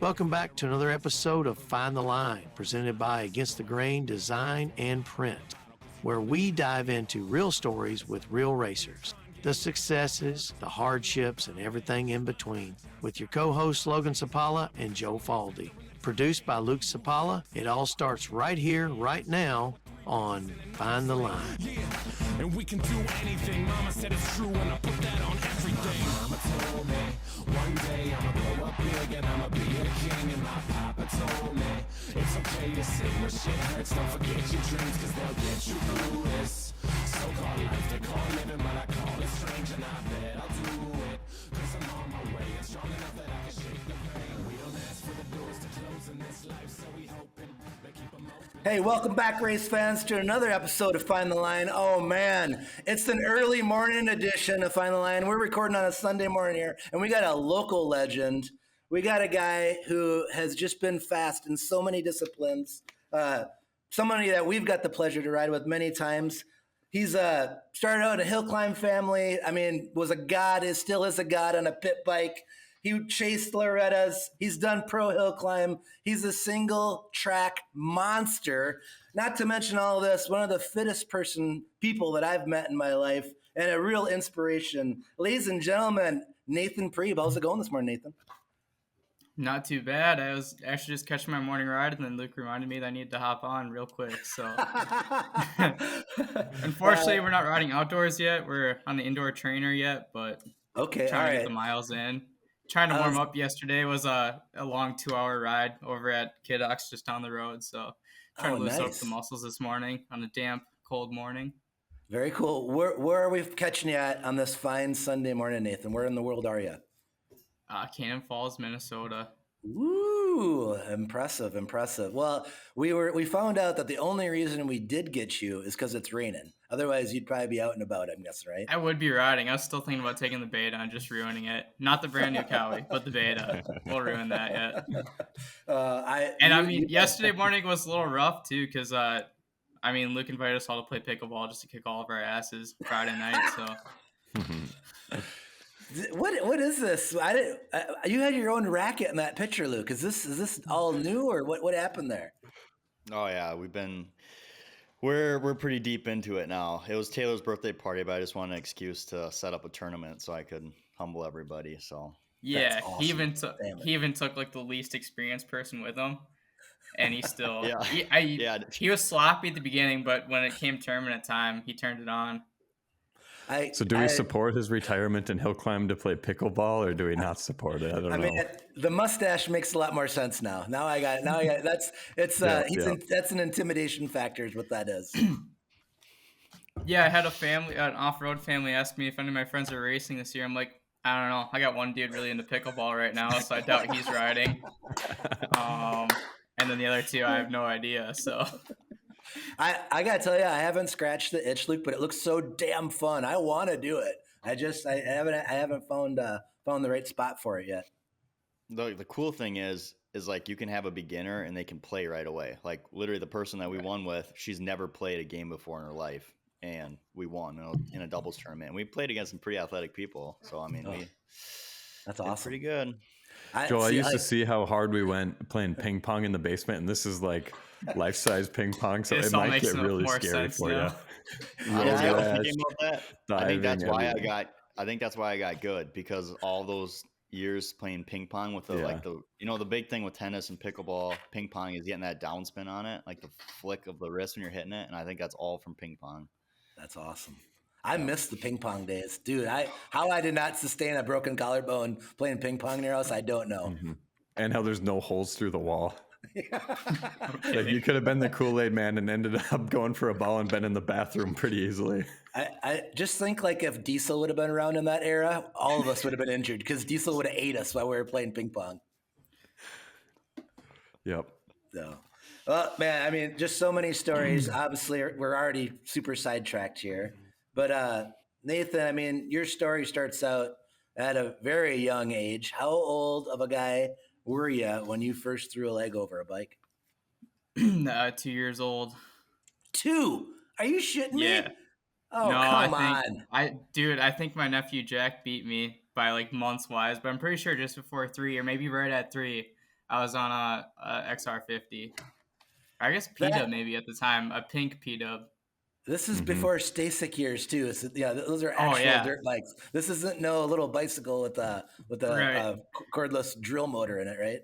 Welcome back to another episode of Find the Line, presented by Against the Grain Design and Print, where we dive into real stories with real racers, the successes, the hardships, and everything in between, with your co-hosts Logan Cipala and Joe Falde. Produced by Luke Cipala, it all starts right here, right now, on Find the Line. Yeah, and we can do anything. Mama said it's true, and I put that on everything. Mama told me one day I'ma blow up big and I'ma be a king. And my papa told me it's okay to sit where shit hurts. Don't forget your dreams, cause they'll get you through this so-called life they call living, but I call it strange. And I bet I'll do it, cause I'm on my way and strong enough that I can shake the pain. We don't ask for the doors to close in this life, so we hoping they keep them open. Hey, welcome back, race fans, to another episode of Find the Line. Oh, man, it's an early morning edition of Find the Line. We're recording on a Sunday morning here, and we got a local legend. We got a guy who has just been fast in so many disciplines, somebody that we've got the pleasure to ride with many times. He's started out in a Hillclimb family. I mean, was a god, still is a god on a pit bike. He chased Loretta's. He's done pro hill climb. He's a single track monster. Not to mention all this, one of the fittest people that I've met in my life, and a real inspiration. Ladies and gentlemen, Nathan Prebe. How's it going this morning, Nathan? Not too bad. I was actually just catching my morning ride, and then Luke reminded me that I needed to hop on real quick. So, unfortunately, we're not riding outdoors yet. We're on the indoor trainer yet, but okay, trying to get the miles in. Trying to warm up yesterday was a long 2-hour ride over at Kiddox just down the road. So trying to loosen up the muscles this morning on a damp, cold morning. Very cool. Where are we catching you at on this fine Sunday morning, Nathan? Where in the world are you? Cannon Falls, Minnesota. Ooh, impressive. Well, we found out that the only reason we did get you is because it's raining. Otherwise, you'd probably be out and about, I'm guessing, right? I would be riding. I was still thinking about taking the beta and just ruining it. Not the brand new Cowie, but the beta. We'll ruin that yet. Yesterday morning was a little rough, too, because, Luke invited us all to play pickleball just to kick all of our asses Friday night, so... What is this? You had your own racket in that picture, Luke. Is this all new, or what happened there? Oh yeah, we're pretty deep into it now. It was Taylor's birthday party, but I just wanted an excuse to set up a tournament so I could humble everybody. So yeah, awesome. he even took like the least experienced person with him, and he still he was sloppy at the beginning, but when it came tournament time, he turned it on. So do we support his retirement in Hillclimb to play pickleball, or do we not support it? I don't know. The mustache makes a lot more sense now. Now I got it. That's an intimidation factor is what that is. Yeah, I had an off-road family ask me if any of my friends are racing this year. I'm like, I don't know. I got one dude really into pickleball right now, so I doubt he's riding. And then the other two, I have no idea, so... I gotta tell you, I haven't scratched the itch, Luke, but it looks so damn fun. I want to do it. I haven't found the right spot for it yet. The cool thing is like you can have a beginner and they can play right away. Like literally the person that we won with, she's never played a game before in her life, and we won in a doubles tournament. And we played against some pretty athletic people, so that's awesome. Pretty good. I used to see how hard we went playing ping pong in the basement, and this is like life-size ping pong, so it might get really scary for you. Honestly, I was thinking about that. I think that's why I got good, because all those years playing ping pong with the big thing with tennis and pickleball, ping pong is getting that downspin on it, like the flick of the wrist when you're hitting it, and I think that's all from ping pong. That's awesome. I miss the ping pong days, dude. How I did not sustain a broken collarbone playing ping pong in your house, I don't know. Mm-hmm. And how there's no holes through the wall. Like you could have been the Kool-Aid man and ended up going for a ball and been in the bathroom pretty easily. I just think like if Diesel would have been around in that era, all of us would have been injured because Diesel would have ate us while we were playing ping pong. Yep. So, well, man, just so many stories. Obviously, we're already super sidetracked here. But Nathan, your story starts out at a very young age. How old of a guy were you when you first threw a leg over a bike? 2 years old. 2? Are you shitting me? Yeah. Oh, no, come on. I think my nephew Jack beat me by like months wise, but I'm pretty sure just before 3 or maybe right at 3, I was on a XR50. I guess P-Dub maybe at the time, a pink P-Dub. This is before Stasic years too. So, yeah, those are actual dirt bikes. This isn't no little bicycle with a cordless drill motor in it, right?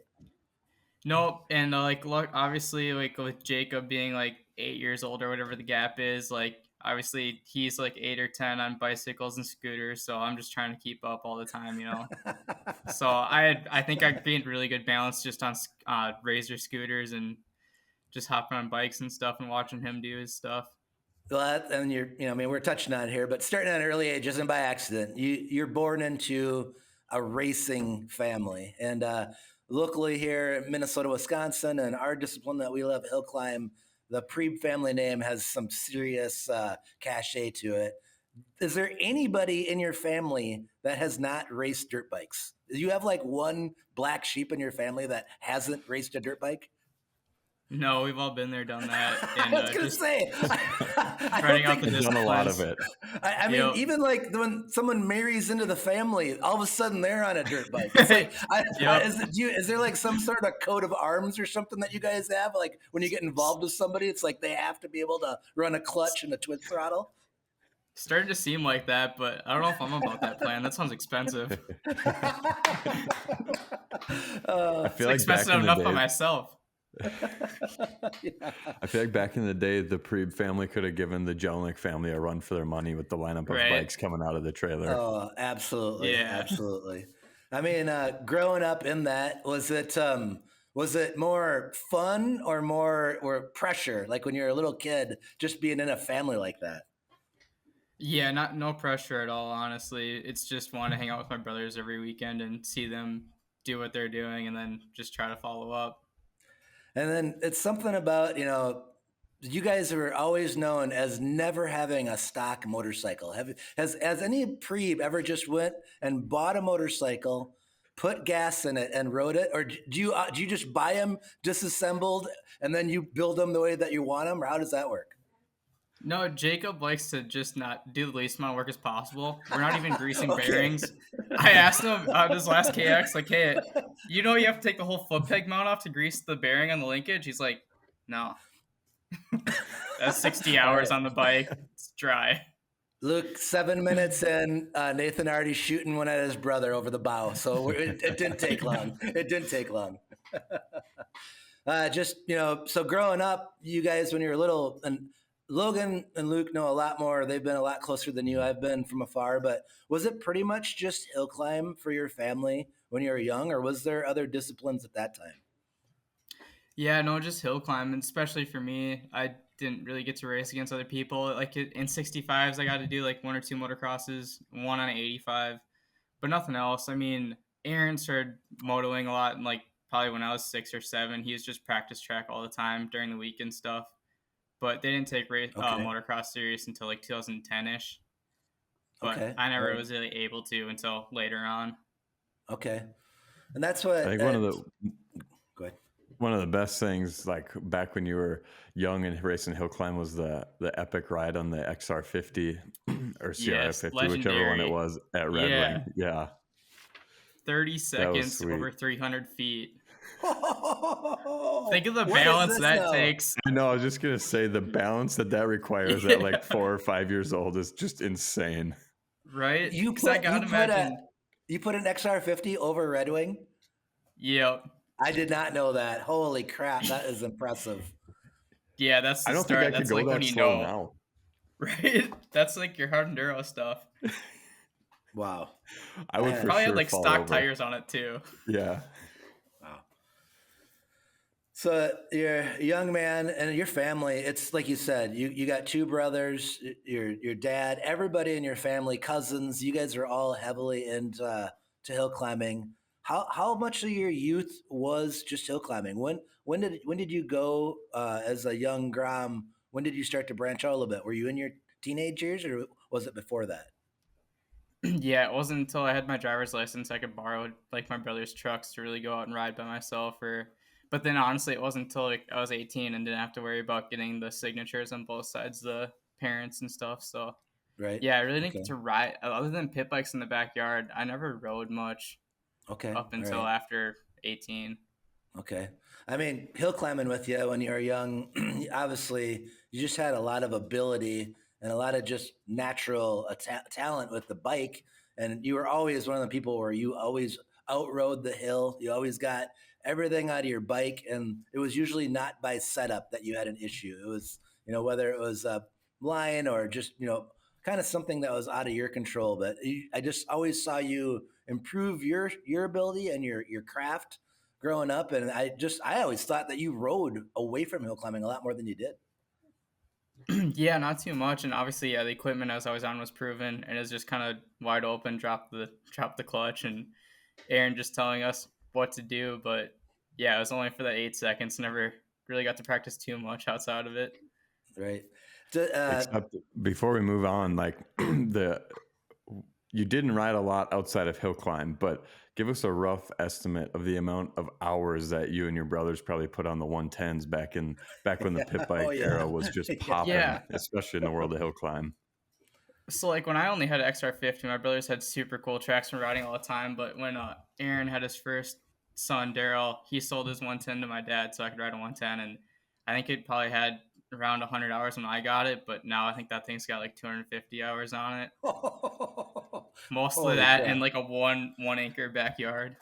Nope. And like, look, obviously, like with Jacob being like 8 years old or whatever the gap is, like obviously he's like 8 or 10 on bicycles and scooters. So I'm just trying to keep up all the time, you know. So I think I gained really good balance just on Razor scooters and just hopping on bikes and stuff and watching him do his stuff. Well, and we're touching on it here, but starting at an early age isn't by accident. You're born into a racing family, and locally here in Minnesota, Wisconsin, and our discipline that we love, Hillclimb, the Prebe family name has some serious cachet to it. Is there anybody in your family that has not raced dirt bikes? Do you have like one black sheep in your family that hasn't raced a dirt bike? No, we've all been there, done that. And, I was gonna say, running out the done a lot of it. I mean, even like when someone marries into the family, all of a sudden they're on a dirt bike. It's like, is there like some sort of coat of arms or something that you guys have? Like when you get involved with somebody, it's like they have to be able to run a clutch and a twin throttle. Starting to seem like that, but I don't know if I'm about that plan. That sounds expensive. I feel like expensive enough for myself. I feel like back in the day, the Prebe family could have given the Jelinek family a run for their money with the lineup of bikes coming out of the trailer. Oh, absolutely. Yeah, absolutely. I mean, growing up in that, was it more fun or more pressure? Like when you're a little kid, just being in a family like that? Yeah, no pressure at all, honestly. It's just want to hang out with my brothers every weekend and see them do what they're doing and then just try to follow up. And then it's something about, you guys are always known as never having a stock motorcycle. Has any Prebe ever just went and bought a motorcycle, put gas in it and rode it? Or do you just buy them disassembled and then you build them the way that you want them? Or how does that work? No, Jacob likes to just not do the least amount of work as possible. We're not even greasing bearings. I asked him this last KX, like, hey, you have to take the whole foot peg mount off to grease the bearing on the linkage? He's like, no. That's 60 hours on the bike. It's dry. Luke, 7 minutes in, Nathan already shooting one at his brother over the bow. So it didn't take long. It didn't take long. So growing up, you guys, when you were little, and Logan and Luke know a lot more. They've been a lot closer than you. I've been from afar, but was it pretty much just Hillclimb for your family when you were young, or was there other disciplines at that time? Yeah, no, just Hillclimb, and especially for me, I didn't really get to race against other people. Like in 65s, I got to do like 1 or 2 motocrosses, one on an 85, but nothing else. I mean, Aaron started motoing a lot, and like probably when I was 6 or 7, he was just practice track all the time during the week and stuff. But they didn't take motocross serious until like 2010-ish. But I never was really able to until later on. Okay. And that's what I think one of the best things, like back when you were young and racing Hillclimb, was the epic ride on the XR50 or CRF50, whichever one it was at Red Wing. Yeah. 30 seconds over 300 feet. Think of the balance that takes. I know. I was just gonna say the balance that requires at like 4 or 5 years old is just insane. Right? You put an XR50 over Red Wing? Yep. I did not know that. Holy crap, that is impressive. Yeah, that's the start. Think I that's could like go when that you slow know. Now. Right? That's like your hard enduro stuff. Wow. I would probably had like stock tires on it too. Yeah. Wow. So you're a young man and your family, it's like you said, you got 2 brothers, your dad, everybody in your family, cousins, you guys are all heavily into hill climbing. How much of your youth was just hill climbing? When did you go as a young Grom? When did you start to branch out a little bit? Were you in your teenage years or was it before that? Yeah, it wasn't until I had my driver's license I could borrow like my brother's trucks to really go out and ride by myself. But then honestly, it wasn't until like I was 18 and didn't have to worry about getting the signatures on both sides, the parents and stuff. So right, yeah, I really didn't get to ride other than pit bikes in the backyard. I never rode much. Okay, up until after 18. Okay. I mean, hill climbing with you when you were young, obviously you just had a lot of ability and a lot of just natural talent with the bike. And you were always one of the people where you always outrode the hill. You always got everything out of your bike. And it was usually not by setup that you had an issue. It was, whether it was a line or just, kind of something that was out of your control. But I just always saw you improve your ability and your craft growing up, and I always thought that you rode away from hill climbing a lot more than you did. Yeah, not too much, and obviously, the equipment I was always on was proven, and it was just kind of wide open. Drop the clutch, and Aaron just telling us what to do. But yeah, it was only for that 8 seconds. Never really got to practice too much outside of it. Right. Except before we move on, like you didn't ride a lot outside of hill climb, but give us a rough estimate of the amount of hours that you and your brothers probably put on the 110s back when the pit bike era was just popping, especially in the world of hill climb. So like when I only had an XR50, my brothers had super cool tracks from riding all the time. But when Aaron had his first son, Daryl, he sold his 110 to my dad so I could ride a 110. And I think it probably had around 100 hours when I got it, but now I think that thing's got like 250 hours on it. Mostly that in like a one acre backyard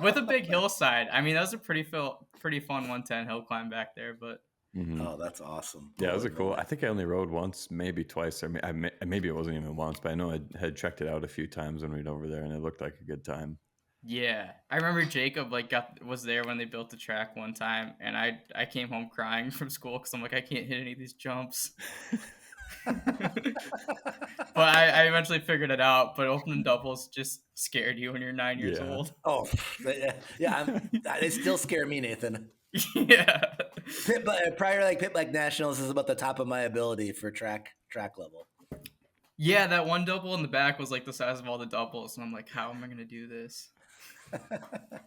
with a big hillside. I mean, that was a pretty fun 110 hill climb back there, but Oh, that's awesome. Yeah, it was a cool. I think I only rode once, maybe twice, or maybe it wasn't even once, but I know I had checked it out a few times when we were over there, and it looked like a good time. Yeah, I remember Jacob was there when they built the track one time, and I came home crying from school because I'm like, I can't hit any of these jumps. But I eventually figured it out. But opening doubles just scared you when you're 9 years old. Oh, yeah, they still scare me, Nathan. Yeah. Pit bike nationals is about the top of my ability for track level. Yeah, that one double in the back was like the size of all the doubles, and I'm like, how am I gonna do this?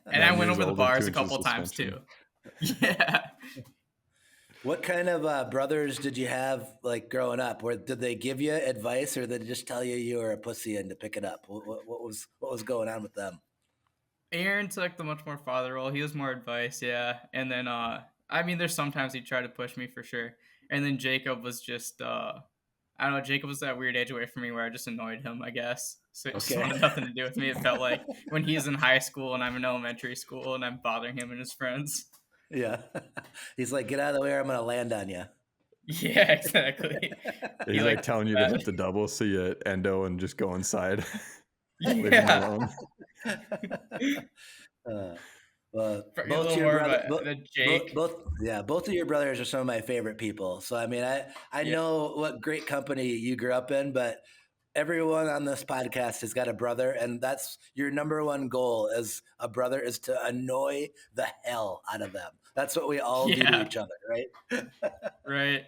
And I went over the bars a couple times too. Yeah. What kind of brothers did you have like growing up? Or did they give you advice, or did they just tell you were a pussy and to pick it up? What was going on with them? Aaron took the much more father role. He was more advice, yeah. And then I mean, there's sometimes he tried to push me for sure. And then Jacob was just I don't know. Jacob was that weird age away from me where I just annoyed him, I guess. So it just wanted nothing to do with me. It felt like when he's in high school and I'm in elementary school and I'm bothering him and his friends. Yeah. He's like, get out of the way or I'm going to land on you. Yeah, exactly. He's like telling you to hit the double so you endo and just go inside. Leave him alone. Both of your brothers are some of my favorite people. So I mean, I know what great company you grew up in, but everyone on this podcast has got a brother, and that's your number one goal as a brother is to annoy the hell out of them. That's what we all do to each other, right? Right.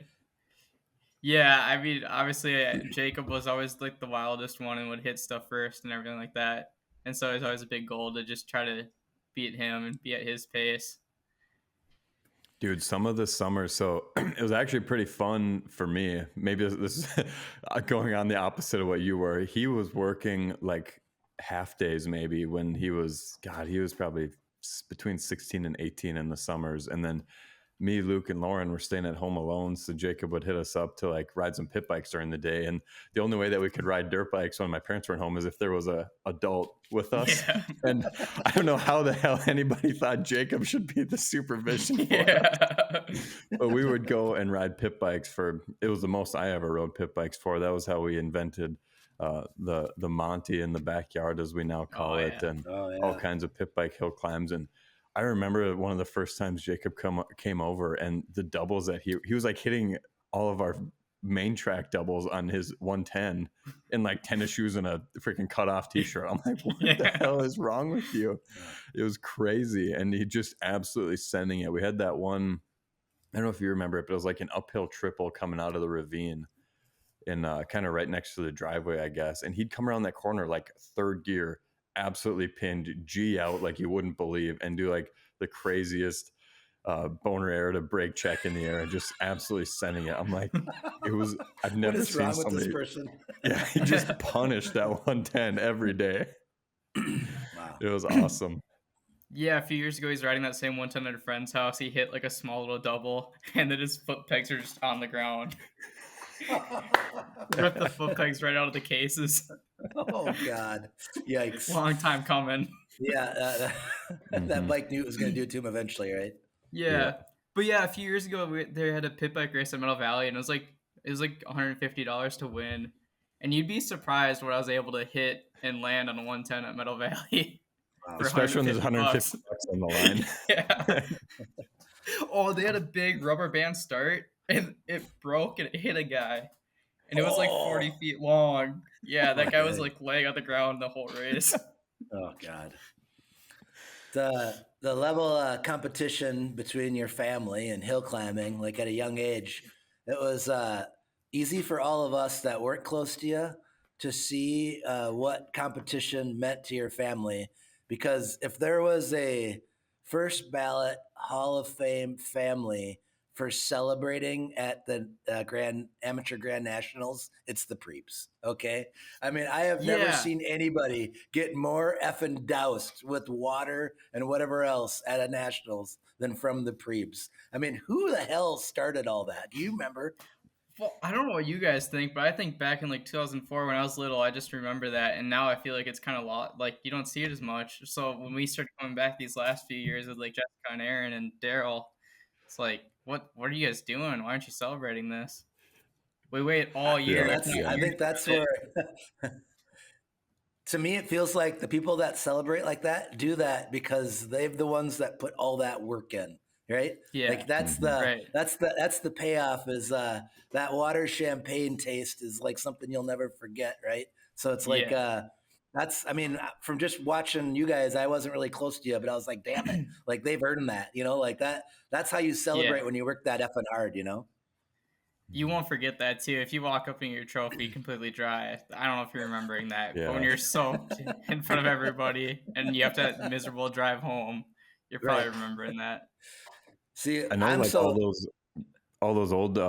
Yeah, I mean, obviously Jacob was always like the wildest one and would hit stuff first and everything like that. And so it was always a big goal to just try to beat him and be at his pace. Dude, some of the summers, so it was actually pretty fun for me. Maybe this is going on the opposite of what you were. He was working like half days maybe when he was probably between 16 and 18 in the summers. And then me, Luke, and Lauren were staying at home alone. So Jacob would hit us up to like ride some pit bikes during the day. And the only way that we could ride dirt bikes when my parents weren't home is if there was a adult with us. Yeah. And I don't know how the hell anybody thought Jacob should be the supervision for us. But we would go and ride pit bikes it was the most I ever rode pit bikes for. That was how we invented the Monty in the backyard, as we now call it, and all kinds of pit bike hill climbs. And I remember one of the first times Jacob came over, and the doubles that he was like hitting all of our main track doubles on his 110 in like tennis shoes and a freaking cut off t-shirt. I'm like, what the hell is wrong with you? It was crazy. And he just absolutely sending it. We had that one, I don't know if you remember it, but it was like an uphill triple coming out of the ravine and kind of right next to the driveway, I guess. And he'd come around that corner like third gear, absolutely pinned G out like you wouldn't believe, and do like the craziest boner air to brake check in the air and just absolutely sending it. I'm like, I've never seen somebody. This person? Yeah, he just punished that 110 every day. Wow. It was awesome. Yeah, a few years ago, he's riding that same 110 at a friend's house. He hit like a small little double, and then his foot pegs are just on the ground. Ripped the foot pegs right out of the cases. Oh God! Yikes! Long time coming. Yeah, that bike knew it was going to do it to him eventually, right? Yeah. But yeah, a few years ago, they had a pit bike race at Meadow Valley, and it was like $150 to win. And you'd be surprised what I was able to hit and land on a 110 at Meadow Valley. Wow. Especially when there's 150 bucks on the line. Yeah. Oh, they had a big rubber band start, and it broke and it hit a guy. And it was like 40 feet long. Yeah, that guy was like laying on the ground the whole race. Oh God. The level of competition between your family and hill climbing, like at a young age, it was easy for all of us that weren't close to you to see what competition meant to your family. Because if there was a first ballot Hall of Fame family for celebrating at the amateur grand nationals, it's the Prebes. Okay. I mean, I have never seen anybody get more effing doused with water and whatever else at a nationals than from the Prebes. I mean, who the hell started all that? Do you remember? Well, I don't know what you guys think, but I think back in like 2004 when I was little, I just remember that. And now I feel like it's kind of like you don't see it as much. So when we started coming back these last few years with like Jessica and Aaron and Daryl, it's like, what are you guys doing? Why aren't you celebrating this? We wait all year. I think that's where, to me, it feels like the people that celebrate like that do that because they're the ones that put all that work in, right? Yeah. Like that's the payoff is that water champagne taste is like something you'll never forget, right? So it's like I mean, from just watching you guys, I wasn't really close to you, but I was like, damn it, like they've earned that, like that. That's how you celebrate when you work that effing hard, You won't forget that too. If you walk up in your trophy completely dry, I don't know if you're remembering that, but when you're soaked in front of everybody and you have that miserable drive home, you're probably remembering that. See, I know all those old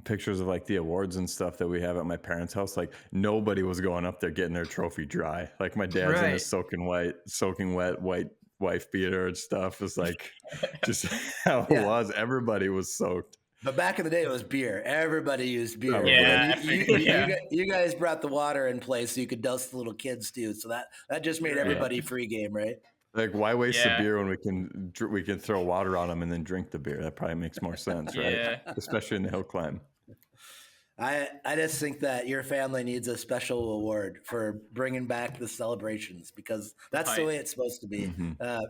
pictures of like the awards and stuff that we have at my parents' house, like nobody was going up there getting their trophy dry. Like my dad's in his soaking wet white wife beater and stuff. It's like just how it was. Everybody was soaked. But back in the day, it was beer. Everybody used beer. Yeah. You guys brought the water in place so you could douse the little kids too. So that just made everybody free game, right? Like, why waste the beer when we can throw water on them and then drink the beer? That probably makes more sense, right? Yeah. Especially in the Hillclimb. I just think that your family needs a special award for bringing back the celebrations because that's the way it's supposed to be.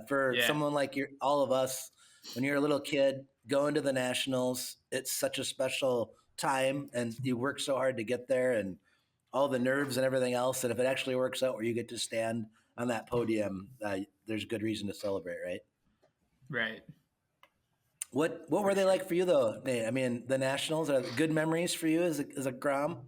For someone like all of us, when you're a little kid going to the nationals, it's such a special time, and you work so hard to get there, and all the nerves and everything else. And if it actually works out where you get to stand on that podium, there's good reason to celebrate, right? Right. What were they like for you though, Nate? I mean, the nationals are good memories for you as a Grom?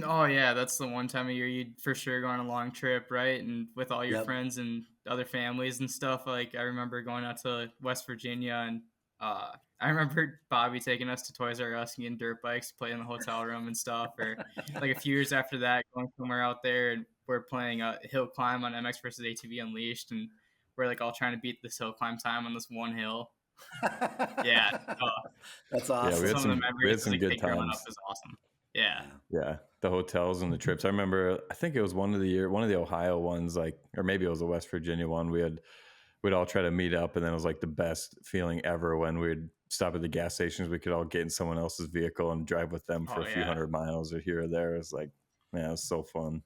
Oh yeah, that's the one time of year you'd for sure go on a long trip, right? And with all your friends and other families and stuff. Like I remember going out to West Virginia, and I remember Bobby taking us to Toys R Us and getting dirt bikes, playing in the hotel room and stuff. Or like a few years after that, going somewhere out there and we're playing a Hillclimb on MX versus ATV Unleashed, and we're like all trying to beat this Hillclimb time on this one hill. That's awesome. Yeah, we had some good times. Is awesome. Yeah, the hotels and the trips. I remember, I think it was one of the Ohio ones, like, or maybe it was a West Virginia one. We'd all try to meet up, and then it was like the best feeling ever when we'd stop at the gas stations. We could all get in someone else's vehicle and drive with them for a few hundred miles or here or there. It was like, man, it was so fun.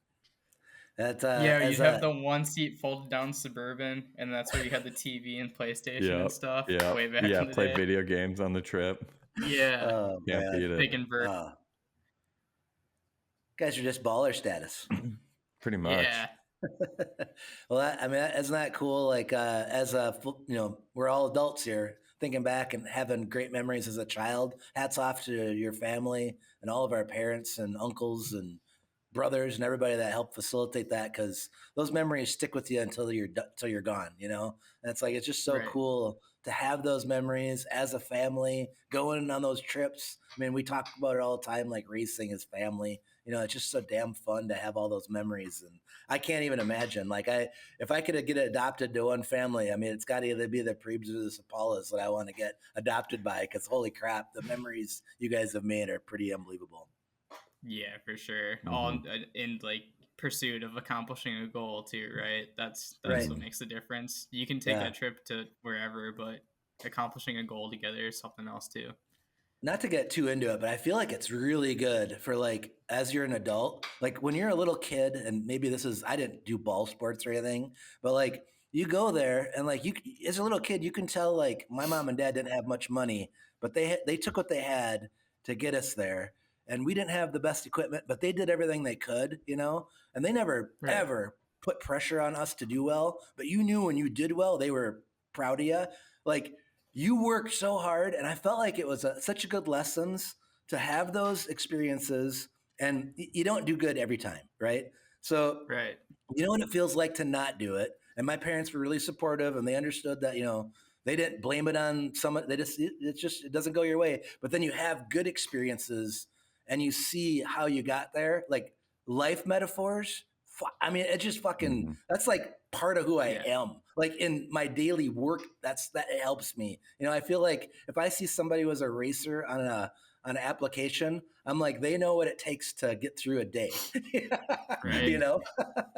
You'd have the one seat folded down Suburban, and that's where you had the TV and PlayStation and stuff. Way back in the play day. Video games on the trip. Yeah. Can't beat it. Big and vert. Guys are just baller status. Pretty much. Yeah. Well, I mean, isn't that cool? Like, we're all adults here, thinking back and having great memories as a child. Hats off to your family and all of our parents and uncles and brothers and everybody that helped facilitate that, because those memories stick with you until you're gone, you know? And it's like, it's just so cool to have those memories as a family going on those trips. I mean, we talk about it all the time, like racing is family. You know, it's just so damn fun to have all those memories. And I can't even imagine, like, if I could get adopted to one family, I mean, it's got to either be the Prebes or the Cipalas that I want to get adopted by, because holy crap, the memories you guys have made are pretty unbelievable. Yeah, for sure. All in like pursuit of accomplishing a goal too, right? That's what makes the difference. You can take that trip to wherever, but accomplishing a goal together is something else too. Not to get too into it, but I feel like it's really good for, like, as you're an adult, like when you're a little kid, and maybe I didn't do ball sports or anything, but like you go there and like you, as a little kid, you can tell like my mom and dad didn't have much money, but they took what they had to get us there. And we didn't have the best equipment, but they did everything they could, you know, and they never ever put pressure on us to do well. But you knew when you did well, they were proud of you. Like, you worked so hard, and I felt like it was such a good lessons to have those experiences. And you don't do good every time, right? So you know what it feels like to not do it. And my parents were really supportive, and they understood that, you know, they didn't blame it on someone. It doesn't go your way. But then you have good experiences, and you see how you got there, like life metaphors. I mean, it just fucking, that's like part of who I am. Like in my daily work, that helps me. You know, I feel like if I see somebody who was a racer on an application, I'm like, they know what it takes to get through a day. You know?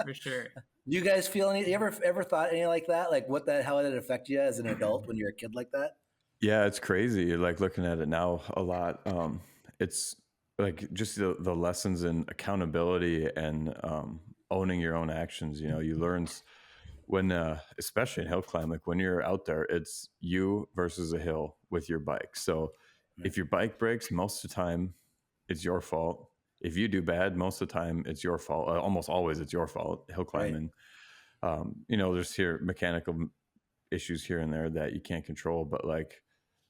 For sure. Do you guys feel any, you ever thought any like that? Like how did it affect you as an adult when you're a kid like that? Yeah, it's crazy. Like looking at it now a lot. It's like just the lessons in accountability and owning your own actions. You know, you learn when, especially in Hillclimb, like when you're out there, it's you versus a hill with your bike. So if your bike breaks, most of the time it's your fault. If you do bad, most of the time it's your fault. Almost always it's your fault. Hill climbing, you know, there's mechanical issues here and there that you can't control, but like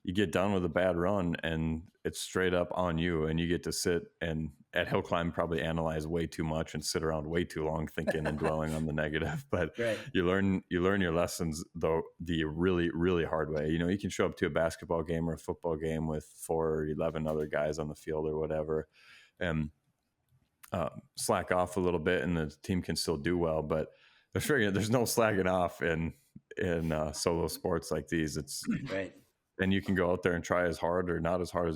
you get done with a bad run and it's straight up on you, and you get to sit and at Hillclimb probably analyze way too much and sit around way too long thinking and dwelling on the negative. But you learn your lessons though the really, really hard way. You know, you can show up to a basketball game or a football game with 4 or 11 other guys on the field or whatever, and slack off a little bit and the team can still do well. But there's no slacking off in solo sports like these. It's and you can go out there and try as hard or not as hard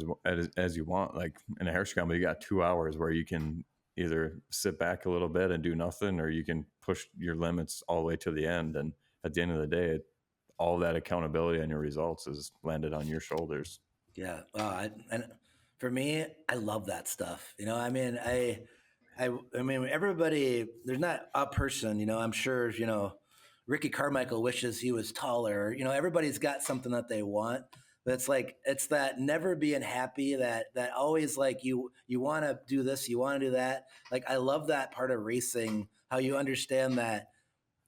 as you want. Like in a Harescramble, you got 2 hours where you can either sit back a little bit and do nothing, or you can push your limits all the way to the end. And at the end of the day, all that accountability on your results is landed on your shoulders. Yeah. And for me, I love that stuff. You know, I mean, I mean, everybody, there's not a person, you know, I'm sure, you know, Ricky Carmichael wishes he was taller. You know, everybody's got something that they want, but it's like, it's that never being happy, that always like you want to do this, you want to do that. Like, I love that part of racing, how you understand that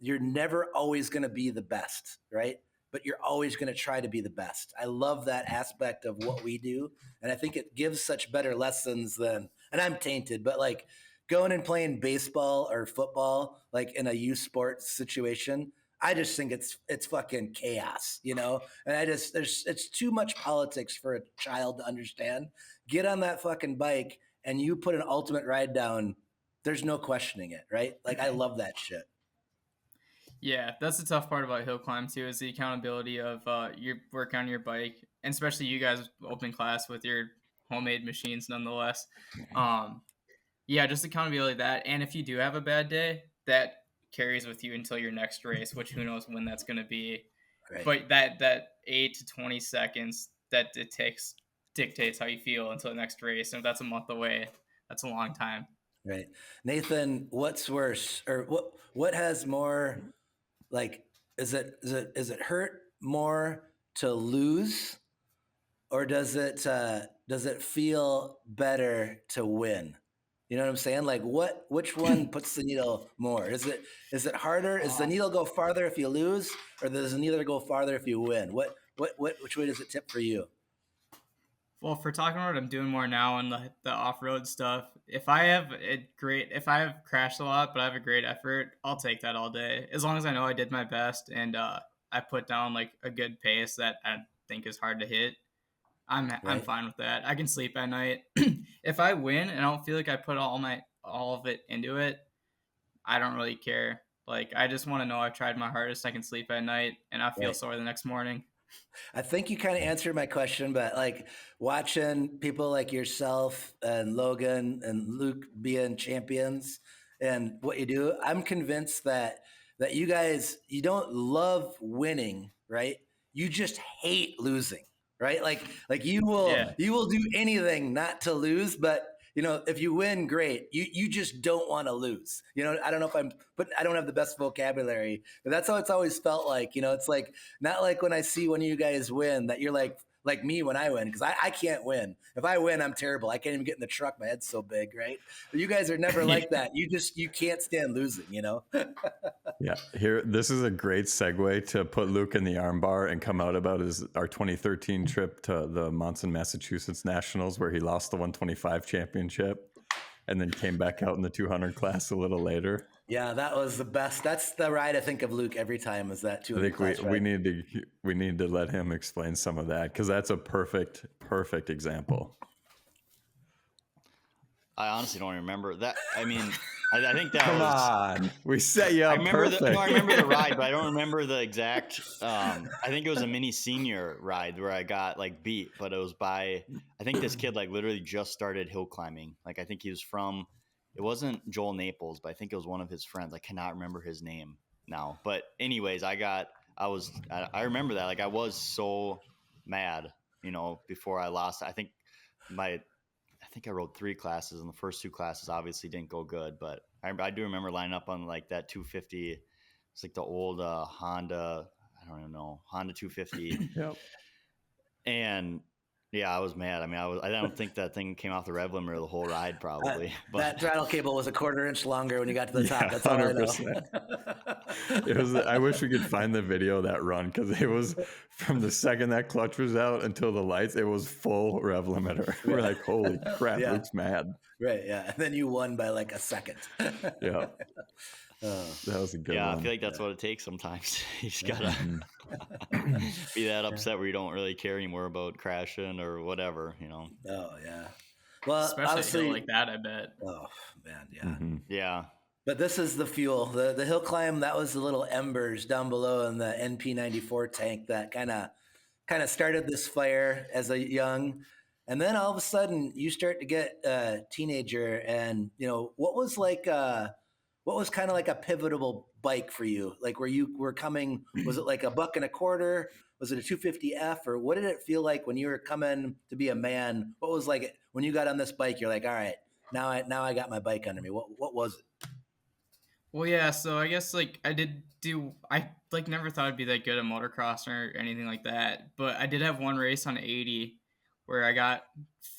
you're never always going to be the best, right? But you're always going to try to be the best. I love that aspect of what we do. And I think it gives such better lessons than, and I'm tainted, but like, going and playing baseball or football, like in a youth sports situation, I just think it's fucking chaos, you know? And it's too much politics for a child to understand. Get on that fucking bike and you put an ultimate ride down. There's no questioning it, right? Like, I love that shit. Yeah, that's the tough part about Hillclimb too, is the accountability of your work on your bike, and especially you guys open class with your homemade machines nonetheless. Yeah, just accountability of that. And if you do have a bad day, that carries with you until your next race, which who knows when that's going to be. Right. But that 8 to 20 seconds that it takes dictates how you feel until the next race. And if that's a month away, that's a long time. Right. Nathan, what's worse, or what has more, like, is it hurt more to lose, or does it feel better to win? You know what I'm saying? Like, which one puts the needle more? Is it harder? Does the needle go farther if you lose, or does the needle go farther if you win? Which way does it tip for you? Well, for talking about what I'm doing more now on the off-road stuff, if I have crashed a lot, but I have a great effort, I'll take that all day. As long as I know I did my best and I put down like a good pace that I think is hard to hit, I'm fine with that. I can sleep at night. If I win and I don't feel like I put all of it into it, I don't really care. Like, I just want to know I've tried my hardest. I can sleep at night and I feel sore the next morning. I think you kind of answered my question, but like watching people like yourself and Logan and Luke being champions and what you do, I'm convinced that you guys, you don't love winning, right? You just hate losing, right? Like you will do anything not to lose, but you know, if you win, great. You just don't want to lose. You know, I don't know if I don't have the best vocabulary, but that's how it's always felt like. You know, it's like not like when I see one of you guys win that you're like me when I win, because I can't win. If I win, I'm terrible. I can't even get in the truck. My head's so big, right? But you guys are never like that. You can't stand losing, you know? Yeah. This is a great segue to put Luke in the armbar and come out about our 2013 trip to the Monson, Massachusetts Nationals, where he lost the 125 championship and then came back out in the 200 class a little later. Yeah, that was the best. That's the ride I think of Luke every time, is that 200 class ride. we need to let him explain some of that, because that's a perfect example. I honestly don't remember that. I mean, I think that Come on, we set you up. I remember the ride, but I don't remember the exact. I think it was a mini senior ride where I got like beat, but it was by, I think this kid like literally just started hill climbing. Like I think he was from. It wasn't Joel Naples, but I think it was one of his friends. I cannot remember his name now. But anyways, I remember that. Like I was so mad, you know, before I lost. I think I rode 3 classes, and the first 2 classes obviously didn't go good. But I do remember lining up on like that 250. It's like the old Honda. I don't even know, Honda 250. Yep. And yeah, I was mad. I mean, I don't think that thing came off the rev limiter the whole ride, probably. That throttle cable was a 1/4 inch longer when you got to the top. That's all 100%. I know. It was. I wish we could find the video of that run, because it was from the second that clutch was out until the lights. It was full rev limiter. We're like, holy crap, Luke's mad. Right. Yeah. And then you won by like a second. Yeah. That was a good one. I feel like that's what it takes sometimes. You just gotta be that upset where you don't really care anymore about crashing or whatever, you know. Oh yeah. Well, especially like that, I bet. Oh man, yeah. Mm-hmm. Yeah. But this is the fuel. The hill climb, that was the little embers down below in the NP94 tank that kind of started this fire as a young. And then all of a sudden you start to get a teenager, and you know, what was kind of like a pivotal bike for you? Like where you were coming, was it like $1.25? Was it a 250F, or what did it feel like when you were coming to be a man? What was like when you got on this bike? You're like, all right, now I got my bike under me. What was it? Well, yeah. So I guess like I like never thought I'd be that good at motocross or anything like that. But I did have one race on 80 where I got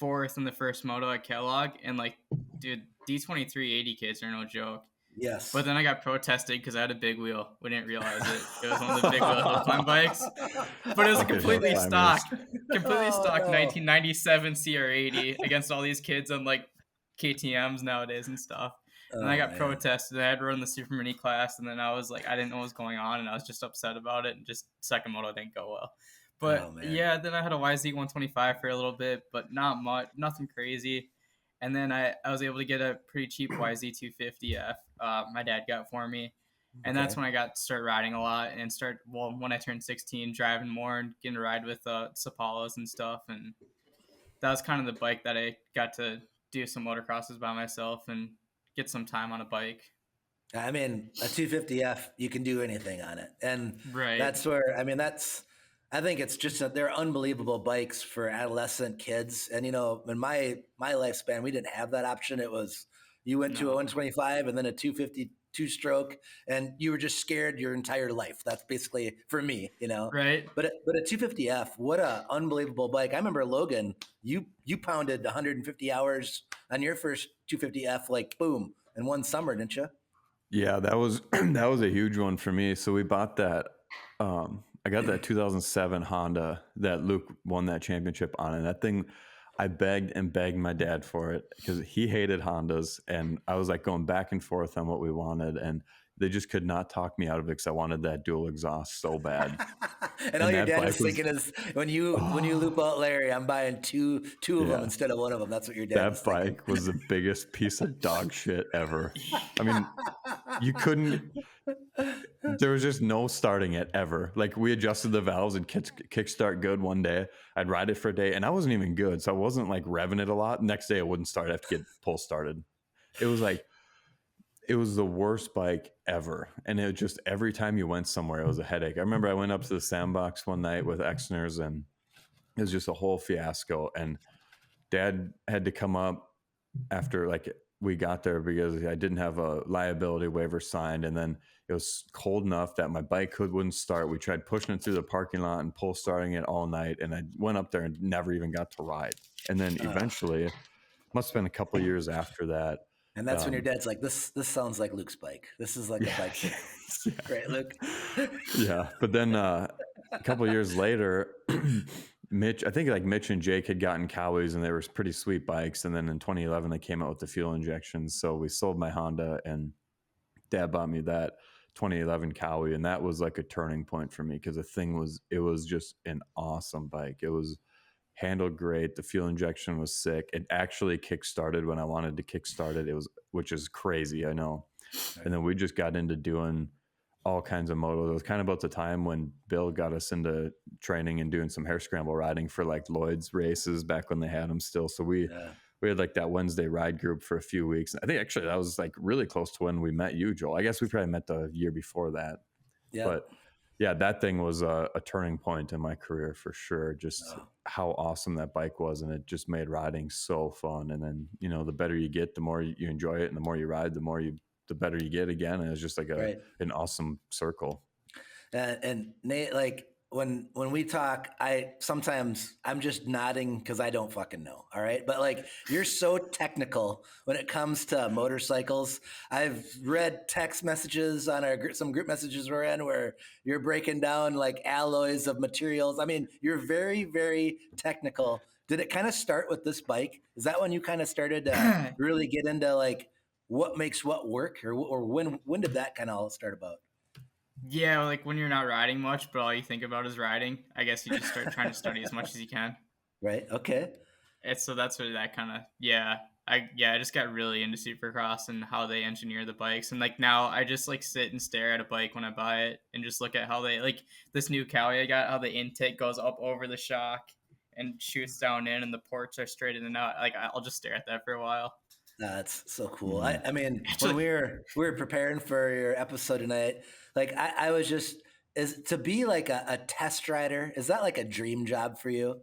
4th in the first moto at Kellogg, and like, dude, D23 80 kids are no joke. Yes. But then I got protested because I had a big wheel. We didn't realize it. It was one of the big wheel Hillclimb bikes. But it was a completely stock 1997 CR80 against all these kids on like KTMs nowadays and stuff. And I got protested. I had to run the super mini class, and then I was like, I didn't know what was going on, and I was just upset about it. And just second moto didn't go well. But yeah, then I had a YZ 125 for a little bit, but not much, nothing crazy. And then I was able to get a pretty cheap YZ 250F. My dad got for me. And that's when I got to start riding a lot and when I turned 16, driving more and getting to ride with Cipalas and stuff. And that was kind of the bike that I got to do some motocrosses by myself and get some time on a bike. I mean, a 250F, you can do anything on it. And right. That's where, I mean, I think it's just they're unbelievable bikes for adolescent kids. And, you know, in my lifespan, we didn't have that option. It was, you went to a 125 and then a 250 2-stroke, and you were just scared your entire life. That's basically for me, you know? Right. But a 250F, what a unbelievable bike. I remember Logan, you pounded 150 hours on your first 250F, like boom, in one summer, didn't you? Yeah, that was a huge one for me. So we bought that. I got that 2007 Honda that Luke won that championship on, and that thing, I begged and begged my dad for it because he hated Hondas, and I was like going back and forth on what we wanted, and they just could not talk me out of it because I wanted that dual exhaust so bad. And all your dad was thinking is when you loop out Larry, I'm buying two of them instead of one of them. That's what your dad was thinking. That bike was the biggest piece of dog shit ever. I mean, you couldn't. There was just no starting it ever. Like, we adjusted the valves and kickstart good one day. I'd ride it for a day, and I wasn't even good, so I wasn't like revving it a lot. Next day, it wouldn't start. I have to get pull started. It was like, it was the worst bike ever. And it just, every time you went somewhere, it was a headache. I remember I went up to the sandbox one night with Exner's, and it was just a whole fiasco. And Dad had to come up after like we got there because I didn't have a liability waiver signed. And then it was cold enough that my bike wouldn't start. We tried pushing it through the parking lot and pull starting it all night. And I went up there and never even got to ride. And then eventually, must have been a couple of years after that. And that's when your dad's like, this sounds like Luke's bike. This is like a bike. Yeah. Right, Luke? Yeah. But then a couple of years later, Mitch and Jake had gotten Cowies, and they were pretty sweet bikes. And then in 2011, they came out with the fuel injections. So we sold my Honda, and Dad bought me that 2011 Cowie. And that was like a turning point for me because it was just an awesome bike. It was handled great. The fuel injection was sick. It actually kick-started when I wanted to kick-start it. Which is crazy, I know. And then we just got into doing all kinds of motos. It was kind of about the time when Bill got us into training and doing some Harescramble riding for like Lloyd's races back when they had them still. So we had like that Wednesday ride group for a few weeks. I think actually that was like really close to when we met you, Joel. I guess we probably met the year before that. Yeah. But yeah, that thing was a turning point in my career for sure. Just how awesome that bike was. And it just made riding so fun. And then, the better you get, the more you enjoy it. And the more you ride, the better you get again. And it's just like an awesome circle. And Nate, like when we talk, sometimes I'm just nodding because I don't fucking know. All right. But like, you're so technical when it comes to motorcycles. I've read text messages on some group messages we're in where you're breaking down like alloys of materials. I mean, you're very, very technical. Did it kind of start with this bike? Is that when you kind of started to really get into like what makes what work, or when did that kind of all start about? Yeah, like when you're not riding much, but all you think about is riding, I guess you just start trying to study as much as you can. Right. Okay. And so that's where that kind of, I just got really into Supercross and how they engineer the bikes. And like now I just like sit and stare at a bike when I buy it and just look at how they, like this new Cowie I got, how the intake goes up over the shock and shoots down in, and the ports are straight in and out. Like I'll just stare at that for a while. That's so cool. I mean, when we were preparing for your episode tonight, like I was just, is to be like a test rider, is that like a dream job for you?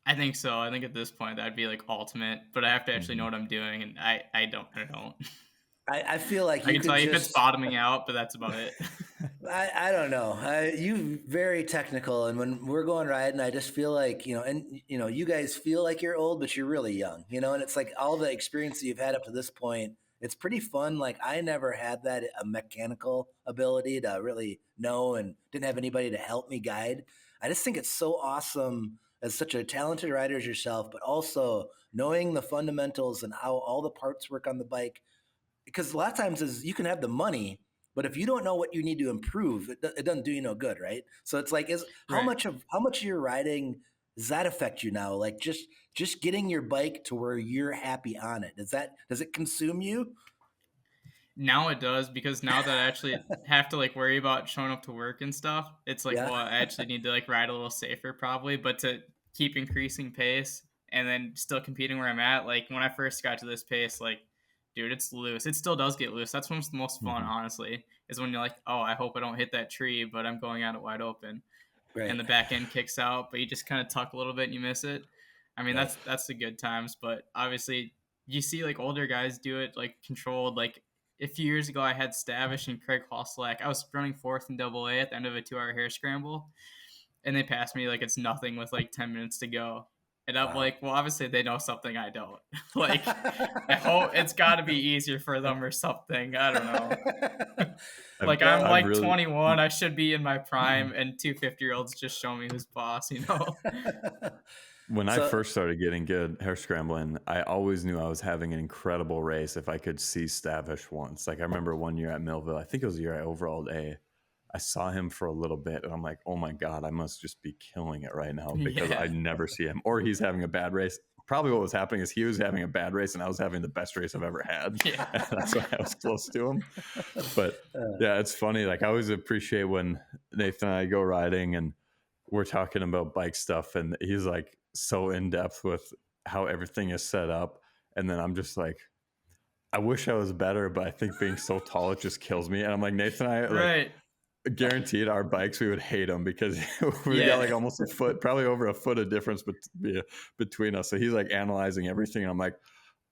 I think so. I think at this point that'd be like ultimate, but I have to actually know what I'm doing, and I don't. I feel like I can tell you if it's bottoming out, but that's about it. I don't know. You very technical, and when we're going riding, I just feel like you guys feel like you're old, but you're really young, and it's like all the experience that you've had up to this point. It's pretty fun. Like I never had a mechanical ability to really know, and didn't have anybody to help me guide. I just think it's so awesome as such a talented rider as yourself, but also knowing the fundamentals and how all the parts work on the bike. Because a lot of times is you can have the money, but if you don't know what you need to improve, it doesn't do you no good, right? So it's like, how much of your riding does that affect you now? Like just getting your bike to where you're happy on it. Does it consume you? Now it does, because now that I actually have to like worry about showing up to work and stuff, it's like, well, I actually need to like ride a little safer probably, but to keep increasing pace and then still competing where I'm at. Like when I first got to this pace, like, dude, it's loose. It still does get loose. That's what's the most fun, honestly, is when you're like, oh, I hope I don't hit that tree, but I'm going at it wide open. Right. And the back end kicks out, but you just kind of tuck a little bit and you miss it. I mean, that's the good times, but obviously you see like older guys do it like controlled. Like a few years ago, I had Stavish and Craig Hosselak. I was running fourth in AA at the end of a 2-hour Harescramble, and they passed me like it's nothing with like 10 minutes to go. And I'm like, well, obviously they know something I don't. Like, I hope it's got to be easier for them or something. I don't know. Like, I'm like really... 21. I should be in my prime, and 250-year-olds just show me who's boss, you know? When I first started getting good Harescrambling, I always knew I was having an incredible race if I could see Stavish once. Like, I remember one year at Millville, I think it was the year I overalled A. I saw him for a little bit and I'm like, oh my God, I must just be killing it right now because I never see him. Or he's having a bad race. Probably what was happening is he was having a bad race and I was having the best race I've ever had. Yeah. And that's why I was close to him. But yeah, it's funny. Like, I always appreciate when Nathan and I go riding and we're talking about bike stuff and he's like so in depth with how everything is set up. And then I'm just like, I wish I was better, but I think being so tall, it just kills me. And I'm like, Nathan and I, like, guaranteed our bikes we would hate them because we got like almost a foot, probably over a foot of difference between us. So he's like analyzing everything and I'm like,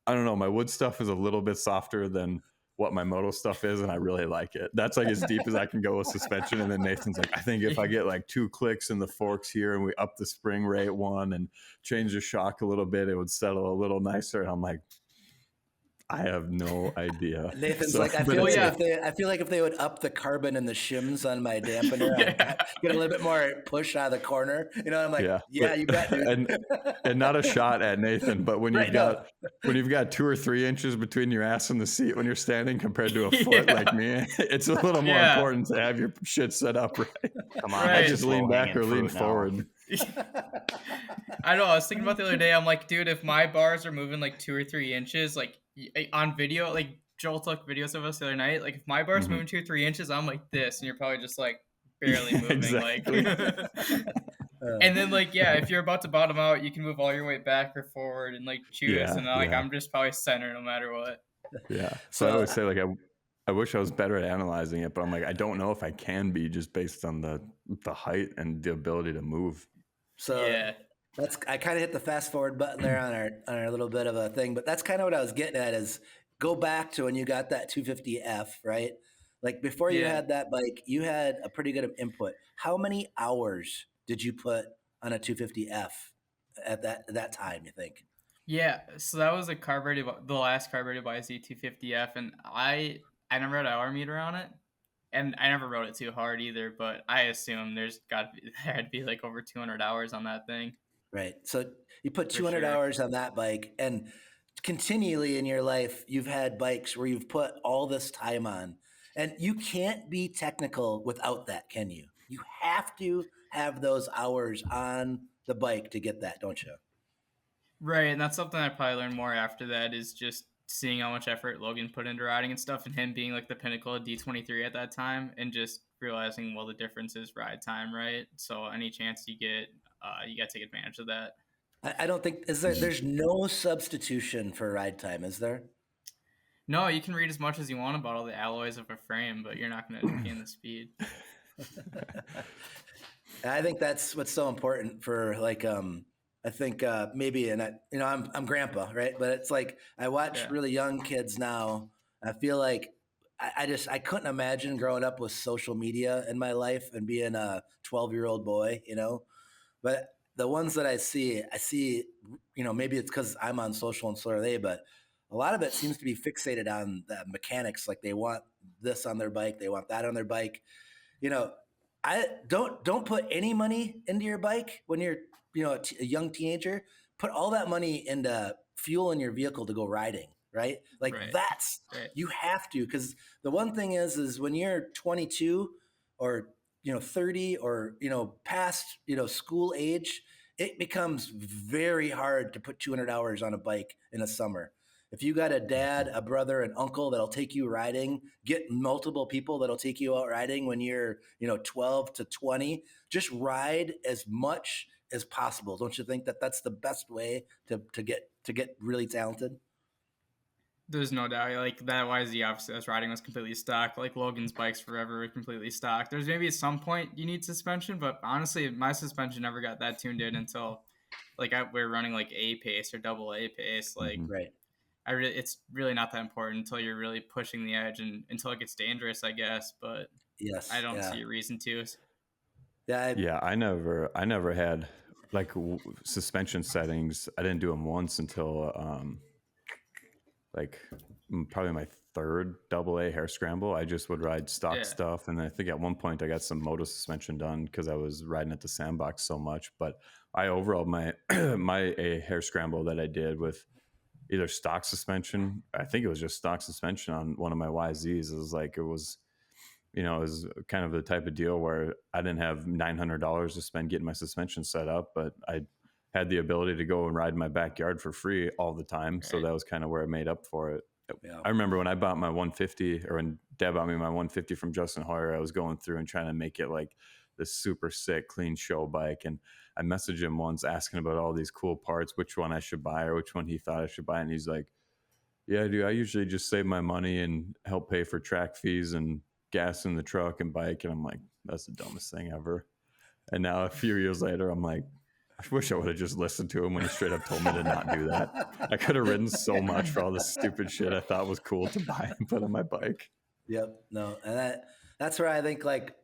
I don't know, my wood stuff is a little bit softer than what my moto stuff is and I really like it. That's like as deep as I can go with suspension. And then Nathan's like, I think if I get like 2 clicks in the forks here and we up the spring rate 1 and change the shock a little bit, it would settle a little nicer. And I'm like, I have no idea. Nathan's like, I feel like if they would up the carbon and the shims on my dampener, I'd get a little bit more push out of the corner. You know, I'm like, you bet, dude. And not a shot at Nathan, but when you've got 2 or 3 inches between your ass and the seat when you're standing compared to a foot like me, it's a little more important to have your shit set up right. Come on, I just lean back or lean forward. I know. I was thinking about the other day. I'm like, dude, if my bars are moving like 2 or 3 inches, like on video, like Joel took videos of us the other night. Like if my bar's moving 2 or 3 inches, I'm like this, and you're probably just like barely moving. Exactly. Like, and then like if you're about to bottom out, you can move all your weight back or forward and like choose. And like I'm just probably center no matter what. Yeah. So I always say like I wish I was better at analyzing it, but I'm like I don't know if I can be just based on the height and the ability to move. So I kind of hit the fast forward button there on our little bit of a thing, but that's kind of what I was getting at is go back to when you got that 250F, right? Like before you had that bike, you had a pretty good input. How many hours did you put on a 250F at that time, you think? Yeah, so that was the last carbureted by a Z250F, and I never had an hour meter on it. And I never rode it too hard either, but I assume there had to be like over 200 hours on that thing. Right. So you put 200 hours on that bike, and continually in your life, you've had bikes where you've put all this time on, and you can't be technical without that, can you? You have to have those hours on the bike to get that, don't you? Right. And that's something I probably learned more after that is just seeing how much effort Logan put into riding and stuff, and him being like the pinnacle of D23 at that time, and just realizing, well, the difference is ride time, right? So any chance you get, you got to take advantage of that. I don't think there's no substitution for ride time, is there? No, you can read as much as you want about all the alloys of a frame, but you're not going to gain the speed. I think that's what's so important for like I think maybe, and I'm grandpa, right? But it's like I watch really young kids now. I feel like I couldn't imagine growing up with social media in my life and being a 12-year-old boy, you know. But the ones that I see, maybe it's because I'm on social and so are they, but a lot of it seems to be fixated on the mechanics. Like they want this on their bike, they want that on their bike. You know, I don't put any money into your bike when you're a young teenager. Put all that money into fuel in your vehicle to go riding, right? Like that's you have to, because the one thing is when you're 22 or 30 or past school age, it becomes very hard to put 200 hours on a bike in a summer. If you got a dad, a brother, an uncle that'll take you riding, get multiple people that'll take you out riding when you're 12 to 20, just ride as much as possible. Don't you think that that's the best way to get really talented? There's no doubt. Like that was the opposite. As riding was completely stock. Like Logan's bikes forever were completely stock. There's maybe at some point you need suspension, but honestly, my suspension never got that tuned in until like we're running like A pace or double A pace. Like it's really not that important until you're really pushing the edge and until it gets dangerous, I guess. But yes, I don't see a reason to. I never had like suspension settings, I didn't do them once until like probably my third AA Harescramble. I just would ride stock stuff, and then I think at one point I got some moto suspension done because I was riding at the sandbox so much. But I overall my a Harescramble that I did with either stock suspension. I think it was just stock suspension on one of my YZs. It was kind of the type of deal where I didn't have $900 to spend getting my suspension set up, but I had the ability to go and ride in my backyard for free all the time. Right. So that was kind of where I made up for it. Yeah. I remember when I bought my 150, or when Dad bought me my 150 from Justin Hoyer, I was going through and trying to make it like this super sick, clean show bike. And I messaged him once asking about all these cool parts, which one I should buy or which one he thought I should buy. And he's like, yeah, dude, I usually just save my money and help pay for track fees and gas in the truck and bike. And I'm like, that's the dumbest thing ever. And now a few years later, I'm like, I wish I would have just listened to him when he straight up told me to not do that. I could have ridden so much for all this stupid shit I thought was cool to buy and put on my bike. Yep. No. And that's where I think, like,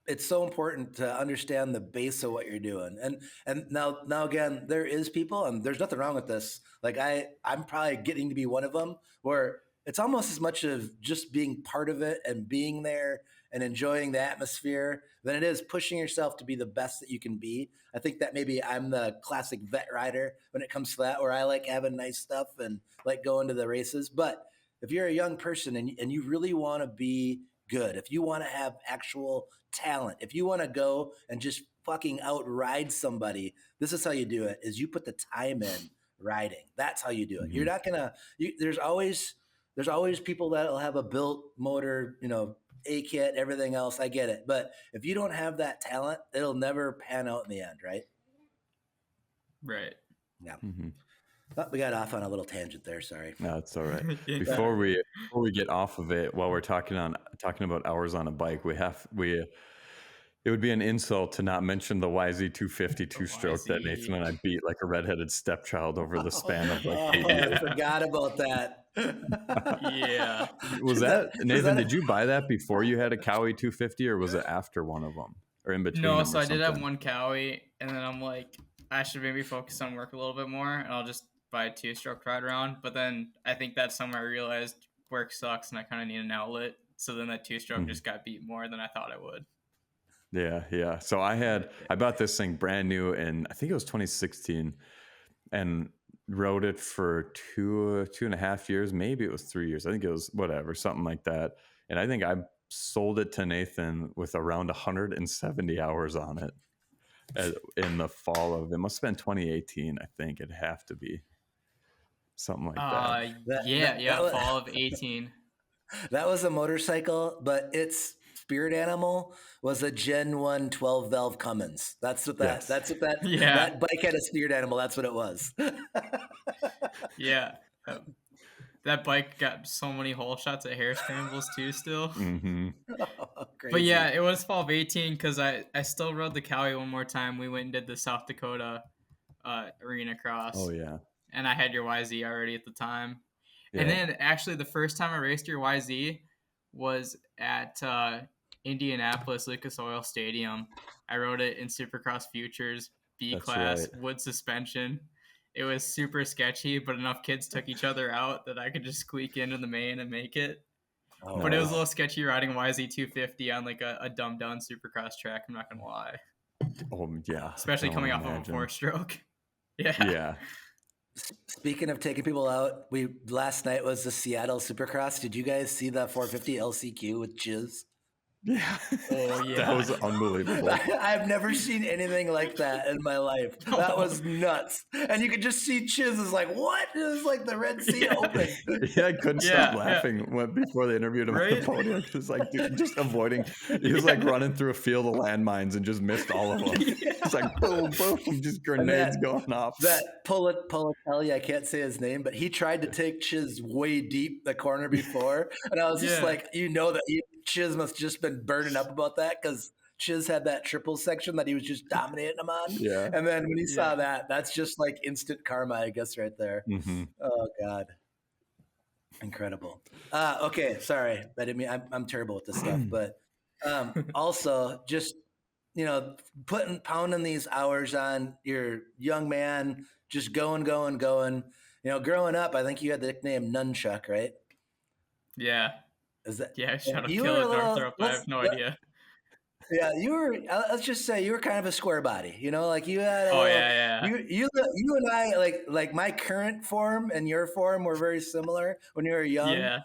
it's so important to understand the base of what you're doing. And now again, there is people, and there's nothing wrong with this. Like I'm probably getting to be one of them, where it's almost as much of just being part of it and being there and enjoying the atmosphere than it is pushing yourself to be the best that you can be. I think that maybe I'm the classic vet rider when it comes to that, where I like having nice stuff and like going to the races. But if you're a young person and you really want to be good, if you want to have actual talent, if you want to go and just fucking outride somebody, this is how you do it, is you put the time in riding. That's how you do it. Mm-hmm. You're not gonna, there's always people that'll have a built motor, A kit, everything else. I get it. But if you don't have that talent, it'll never pan out in the end, right? Right. Yeah. Mm-hmm. Oh, we got off on a little tangent there. Sorry. No, it's all right. Before we get off of it, while we're talking about hours on a bike, it would be an insult to not mention the YZ250 two-stroke that Nathan and I beat like a redheaded stepchild over the span of like 8 years. I forgot about that. Yeah. Was that Nathan? Did you buy that before you had a Cowie 250, or was it after one of them, or in between? No, so I did have one Cowie, and then I'm like, I should maybe focus on work a little bit more, and I'll just buy a two-stroke ride around. But then I think that summer I realized work sucks, and I kind of need an outlet. So then that two-stroke just got beat more than I thought it would. Yeah. So I bought this thing brand new in, I think it was 2016, and rode it for two and a half years. Maybe it was 3 years. I think it was something like that. And I think I sold it to Nathan with around 170 hours on it in the fall of, it must have been 2018. I think it'd have to be something like that. Fall of 18. That was a motorcycle, but its spirit animal was a Gen 1 12 valve Cummins. That bike had a spirit animal. That's what it was. Yeah. That bike got so many hole shots at Harescrambles too still. Mm-hmm. But yeah, it was fall of 18 because I still rode the Cowie one more time. We went and did the South Dakota arena cross. Oh, yeah. And I had your YZ already at the time. Yeah. And then actually the first time I raced your YZ was at Indianapolis Lucas Oil Stadium. I rode it in Supercross Futures B-class wood suspension. It was super sketchy, but enough kids took each other out that I could just squeak into the main and make it. Oh, but it was a little sketchy riding YZ250 on like a dumbed down Supercross track. I'm not gonna lie. Oh yeah, especially coming off of a 4-stroke. Yeah. Speaking of taking people out, last night was the Seattle Supercross. Did you guys see the 450 LCQ with Chiz? Yeah. Oh, yeah. That was unbelievable. I've never seen anything like that in my life. That was nuts. And you could just see Chiz is like, what? It was like the Red Sea open. Yeah, I couldn't stop laughing before they interviewed him on the podium. It was like, dude, just avoiding. He was like running through a field of landmines and just missed all of them. It's like, boom, boom, just grenades going off. That Politelli, I can't say his name, but he tried to take Chiz way deep the corner before. And I was just like, that Chiz must just been burning up about that because Chiz had that triple section that he was just dominating him on. Yeah. And then when he saw that, that's just like instant karma, I guess, right there. Mm-hmm. Oh, God. Incredible. Okay, sorry. I didn't mean, I'm terrible with this stuff. But also, just pounding these hours on, your young man, just going. Growing up, I think you had the nickname Nunchuck, right? Yeah. Is that? Yeah, shut up, You kill were a it, little. Northrop. I have no idea. Yeah, you were. Let's just say you were kind of a square body. Like you had. Yeah. You and I, like my current form and your form were very similar when you were young. Yeah.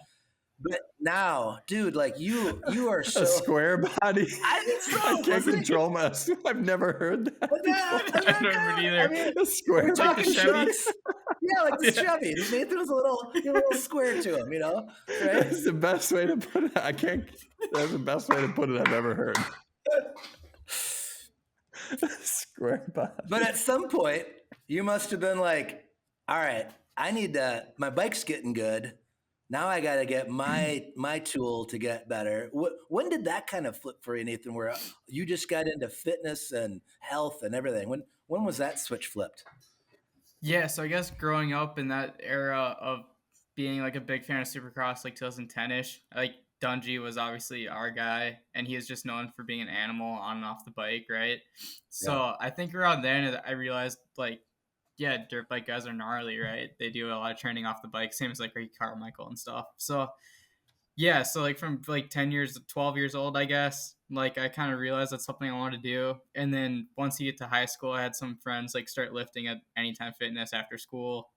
But now, dude, like you are so a square body. I think so. I can't control myself. I've never heard that. I've never heard either. I mean, a square we're talking body. Chevys. Yeah, like the Chevy. Nathan was a little square to him, right? That's the best way to put it. That's the best way to put it I've ever heard. Square body. But at some point, you must have been like, all right, my bike's getting good. Now I got to get my tool to get better. When did that kind of flip for you, Nathan, where you just got into fitness and health and everything? When was that switch flipped? Yeah, so I guess growing up in that era of being like a big fan of Supercross, like 2010-ish, like Dungy was obviously our guy, and he was just known for being an animal on and off the bike, right? So I think around then I realized, like, yeah, dirt bike guys are gnarly, right? They do a lot of training off the bike, same as like Ricky Carmichael and stuff. So yeah, so like from like 10 years to 12 years old, I guess, like I kind of realized that's something I wanted to do. And then once you get to high school, I had some friends like start lifting at Anytime Fitness after school.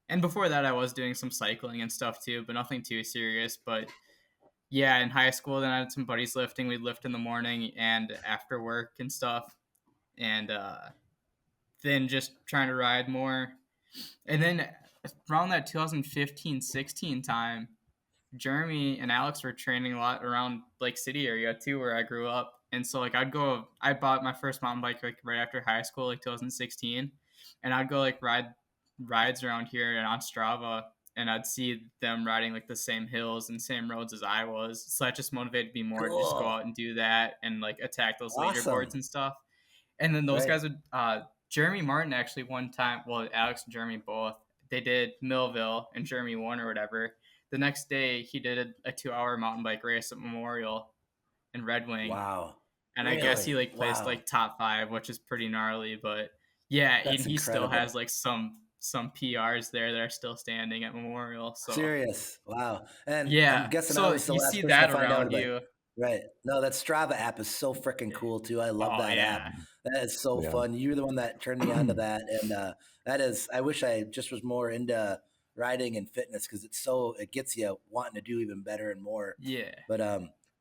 And before that, I was doing some cycling and stuff too, but nothing too serious. But yeah, in high school, then I had some buddies lifting. We'd lift in the morning and after work and stuff. And then just trying to ride more. And then around that 2015-16 time, Jeremy and Alex were training a lot around Lake City area too, where I grew up. And so like I bought my first mountain bike like right after high school, like 2016. And I'd go like rides around here and on Strava, and I'd see them riding like the same hills and same roads as I was. So that just motivated me more to just go out and do that and like attack those leaderboards and stuff. And then those guys would Jeremy Martin actually one time, well, Alex and Jeremy both, they did Millville and Jeremy won or whatever. The next day he did a 2-hour mountain bike race at Memorial in Red Wing. Wow. And I guess he like placed like top 5, which is pretty gnarly, but yeah, and he still has like some PRs there that are still standing at Memorial. So serious. Wow. And yeah, I'm guessing so you see that around you. Right. No, that Strava app is so freaking cool too. I love that app. That is so fun. You're the one that turned me on to that. And that is, I wish I just was more into riding and fitness because it gets you wanting to do even better and more. Yeah. But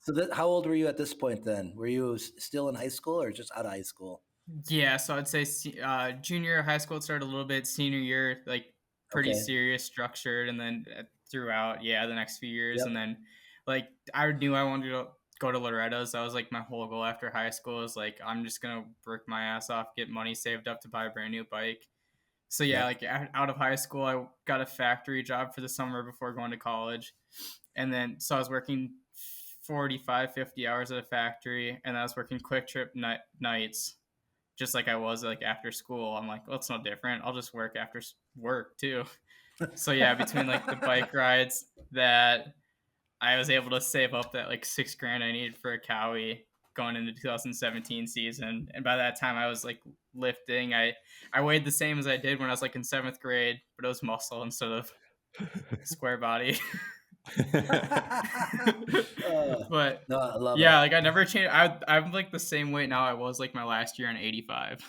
so how old were you at this point then? Were you still in high school or just out of high school? Yeah, so I'd say junior year of high school it started a little bit. Senior year, like pretty serious, structured, and then throughout, the next few years, and then like I knew I wanted to go to Loretta's. That was like my whole goal after high school. Is like I'm just gonna work my ass off, get money saved up to buy a brand new bike. So like out of high school, I got a factory job for the summer before going to college, and then so I was working 45, 50 hours at a factory, and I was working quick trip nights. Just like I was like after school. I'm like, well, it's no different. I'll just work after work too. So yeah, between like the bike rides that I was able to save up that like $6,000 I needed for a Cowie going into 2017 season. And by that time I was like lifting. I weighed the same as I did when I was like in 7th grade, but it was muscle instead of square body. But no, I love like I never changed. I'm like the same weight now I was like my last year in 85.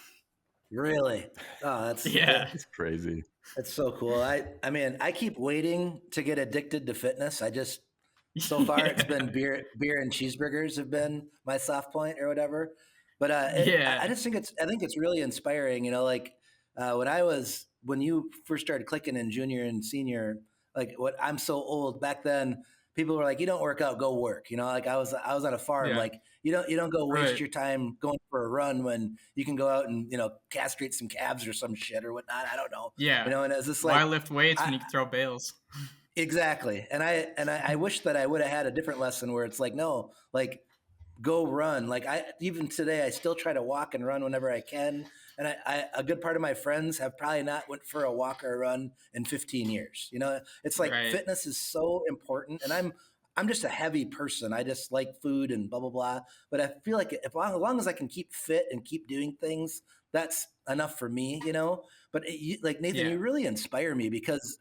Really? Oh, that's It's crazy. That's so cool. I mean, I keep waiting to get addicted to fitness. So far it's been beer and cheeseburgers have been my soft point or whatever. But I just think it's really inspiring. When you first started clicking in junior and senior, like I'm so old back then, people were like, you don't work out, go work. Like I was on a farm, like you don't go waste your time going for a run when you can go out and, castrate some calves or some shit or whatnot. I don't know. Yeah. And it's just like, why lift weights when you can throw bales? Exactly. And I wish that I would have had a different lesson where it's like, no, like go run. Like even today, I still try to walk and run whenever I can. And a good part of my friends have probably not went for a walk or a run in 15 years. It's like fitness is so important. And I'm just a heavy person. I just like food and blah, blah, blah. But I feel like as long as I can keep fit and keep doing things, that's enough for me, you know? But like Nathan, you really inspire me because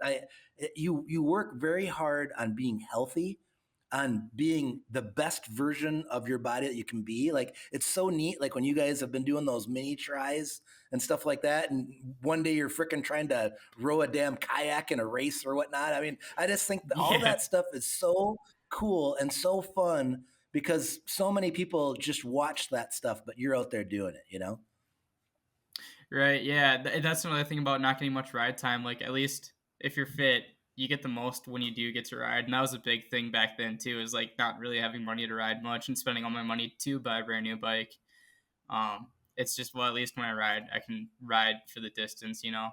you work very hard on being healthy, on being the best version of your body that you can be. Like, it's so neat. Like when you guys have been doing those mini tries and stuff like that. And one day you're freaking trying to row a damn kayak in a race or whatnot. I mean, I just think that all that stuff is so cool and so fun because so many people just watch that stuff, but you're out there doing it, you know? Right. Yeah. That's another thing about not getting much ride time. Like, at least if you're fit, you get the most when you do get to ride. And that was a big thing back then too, is like not really having money to ride much and spending all my money to buy a brand new bike. It's just, well, at least when I ride, I can ride for the distance, you know?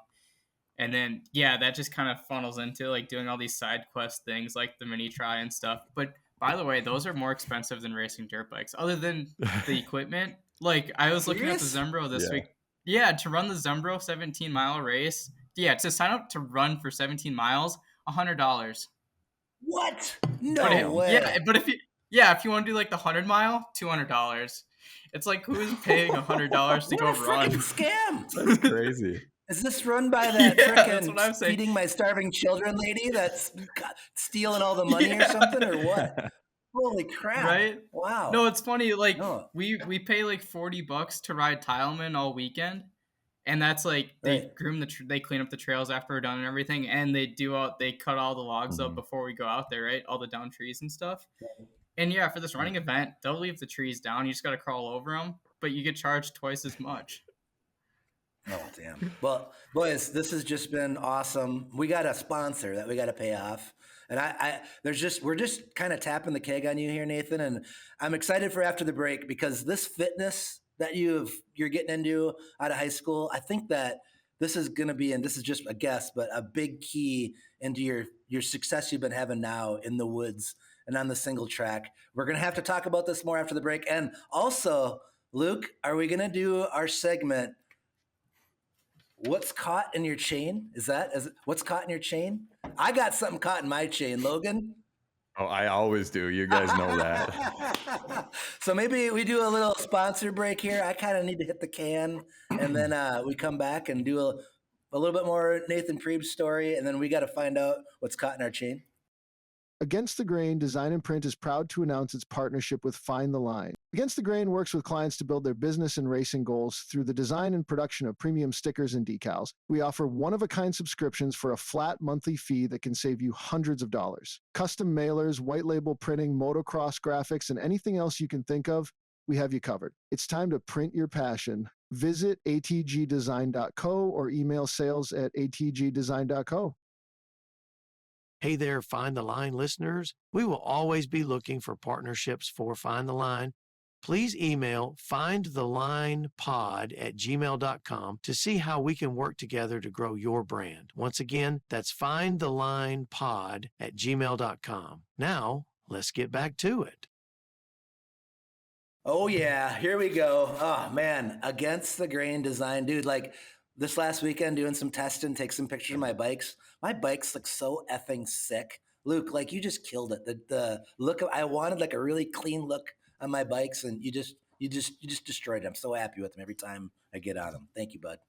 And then, yeah, that just kind of funnels into like doing all these side quest things like the mini try and stuff. But by the way, those are more expensive than racing dirt bikes other than the equipment. Like, I was looking at the Zembro this week. Yeah, to run the Zembro 17-mile race. Yeah, to sign up to run for 17 miles, $100. What? No way. Yeah, but if you want to do like the 100-mile, $200. It's like, who is paying $100 to go run? Scam. That's crazy. Is this run by that frickin' feeding my starving children lady that's stealing all the money or something, or what? Holy crap. Right? Wow. No, it's funny. Like, we pay like $40 to ride Tileman all weekend. And that's like, they groom they clean up the trails after we're done and everything. And they cut all the logs up before we go out there, right? All the down trees and stuff. And yeah, for this running event, they'll leave the trees down. You just got to crawl over them, but you get charged twice as much. Oh, damn. Well, boys, this has just been awesome. We got a sponsor that we got to pay off. And we're just kind of tapping the keg on you here, Nathan. And I'm excited for after the break because this fitness that you're getting into out of high school, I think that this is going to be, and this is just a guess, but a big key into your success you've been having now in the woods and on the single track. We're going to have to talk about this more after the break. And also, Luke, are we going to do our segment, What's Caught in Your Chain? What's caught in your chain? I got something caught in my chain, Logan. Oh, I always do. You guys know that. So maybe we do a little sponsor break here. I kind of need to hit the can, and then we come back and do a little bit more Nathan Prebe story, and then we got to find out what's caught in our chain. Against the Grain Design and Print is proud to announce its partnership with Find the Line. Against the Grain works with clients to build their business and racing goals through the design and production of premium stickers and decals. We offer one-of-a-kind subscriptions for a flat monthly fee that can save you hundreds of dollars. Custom mailers, white label printing, motocross graphics, and anything else you can think of, we have you covered. It's time to print your passion. Visit atgdesign.co or email sales@atgdesign.co. Hey there, Find the Line listeners. We will always be looking for partnerships for Find the Line. Please email findthelinepod@gmail.com to see how we can work together to grow your brand. Once again, that's findthelinepod@gmail.com. Now, let's get back to it. Oh, yeah. Here we go. Oh, man. Against the Grain Design. Dude, like this last weekend doing some testing, take some pictures of my bikes. My bikes look so effing sick. Luke, like you just killed it. The look I wanted like a really clean look on my bikes, and you just destroyed it. I'm so happy with them every time I get on them. Thank you, bud.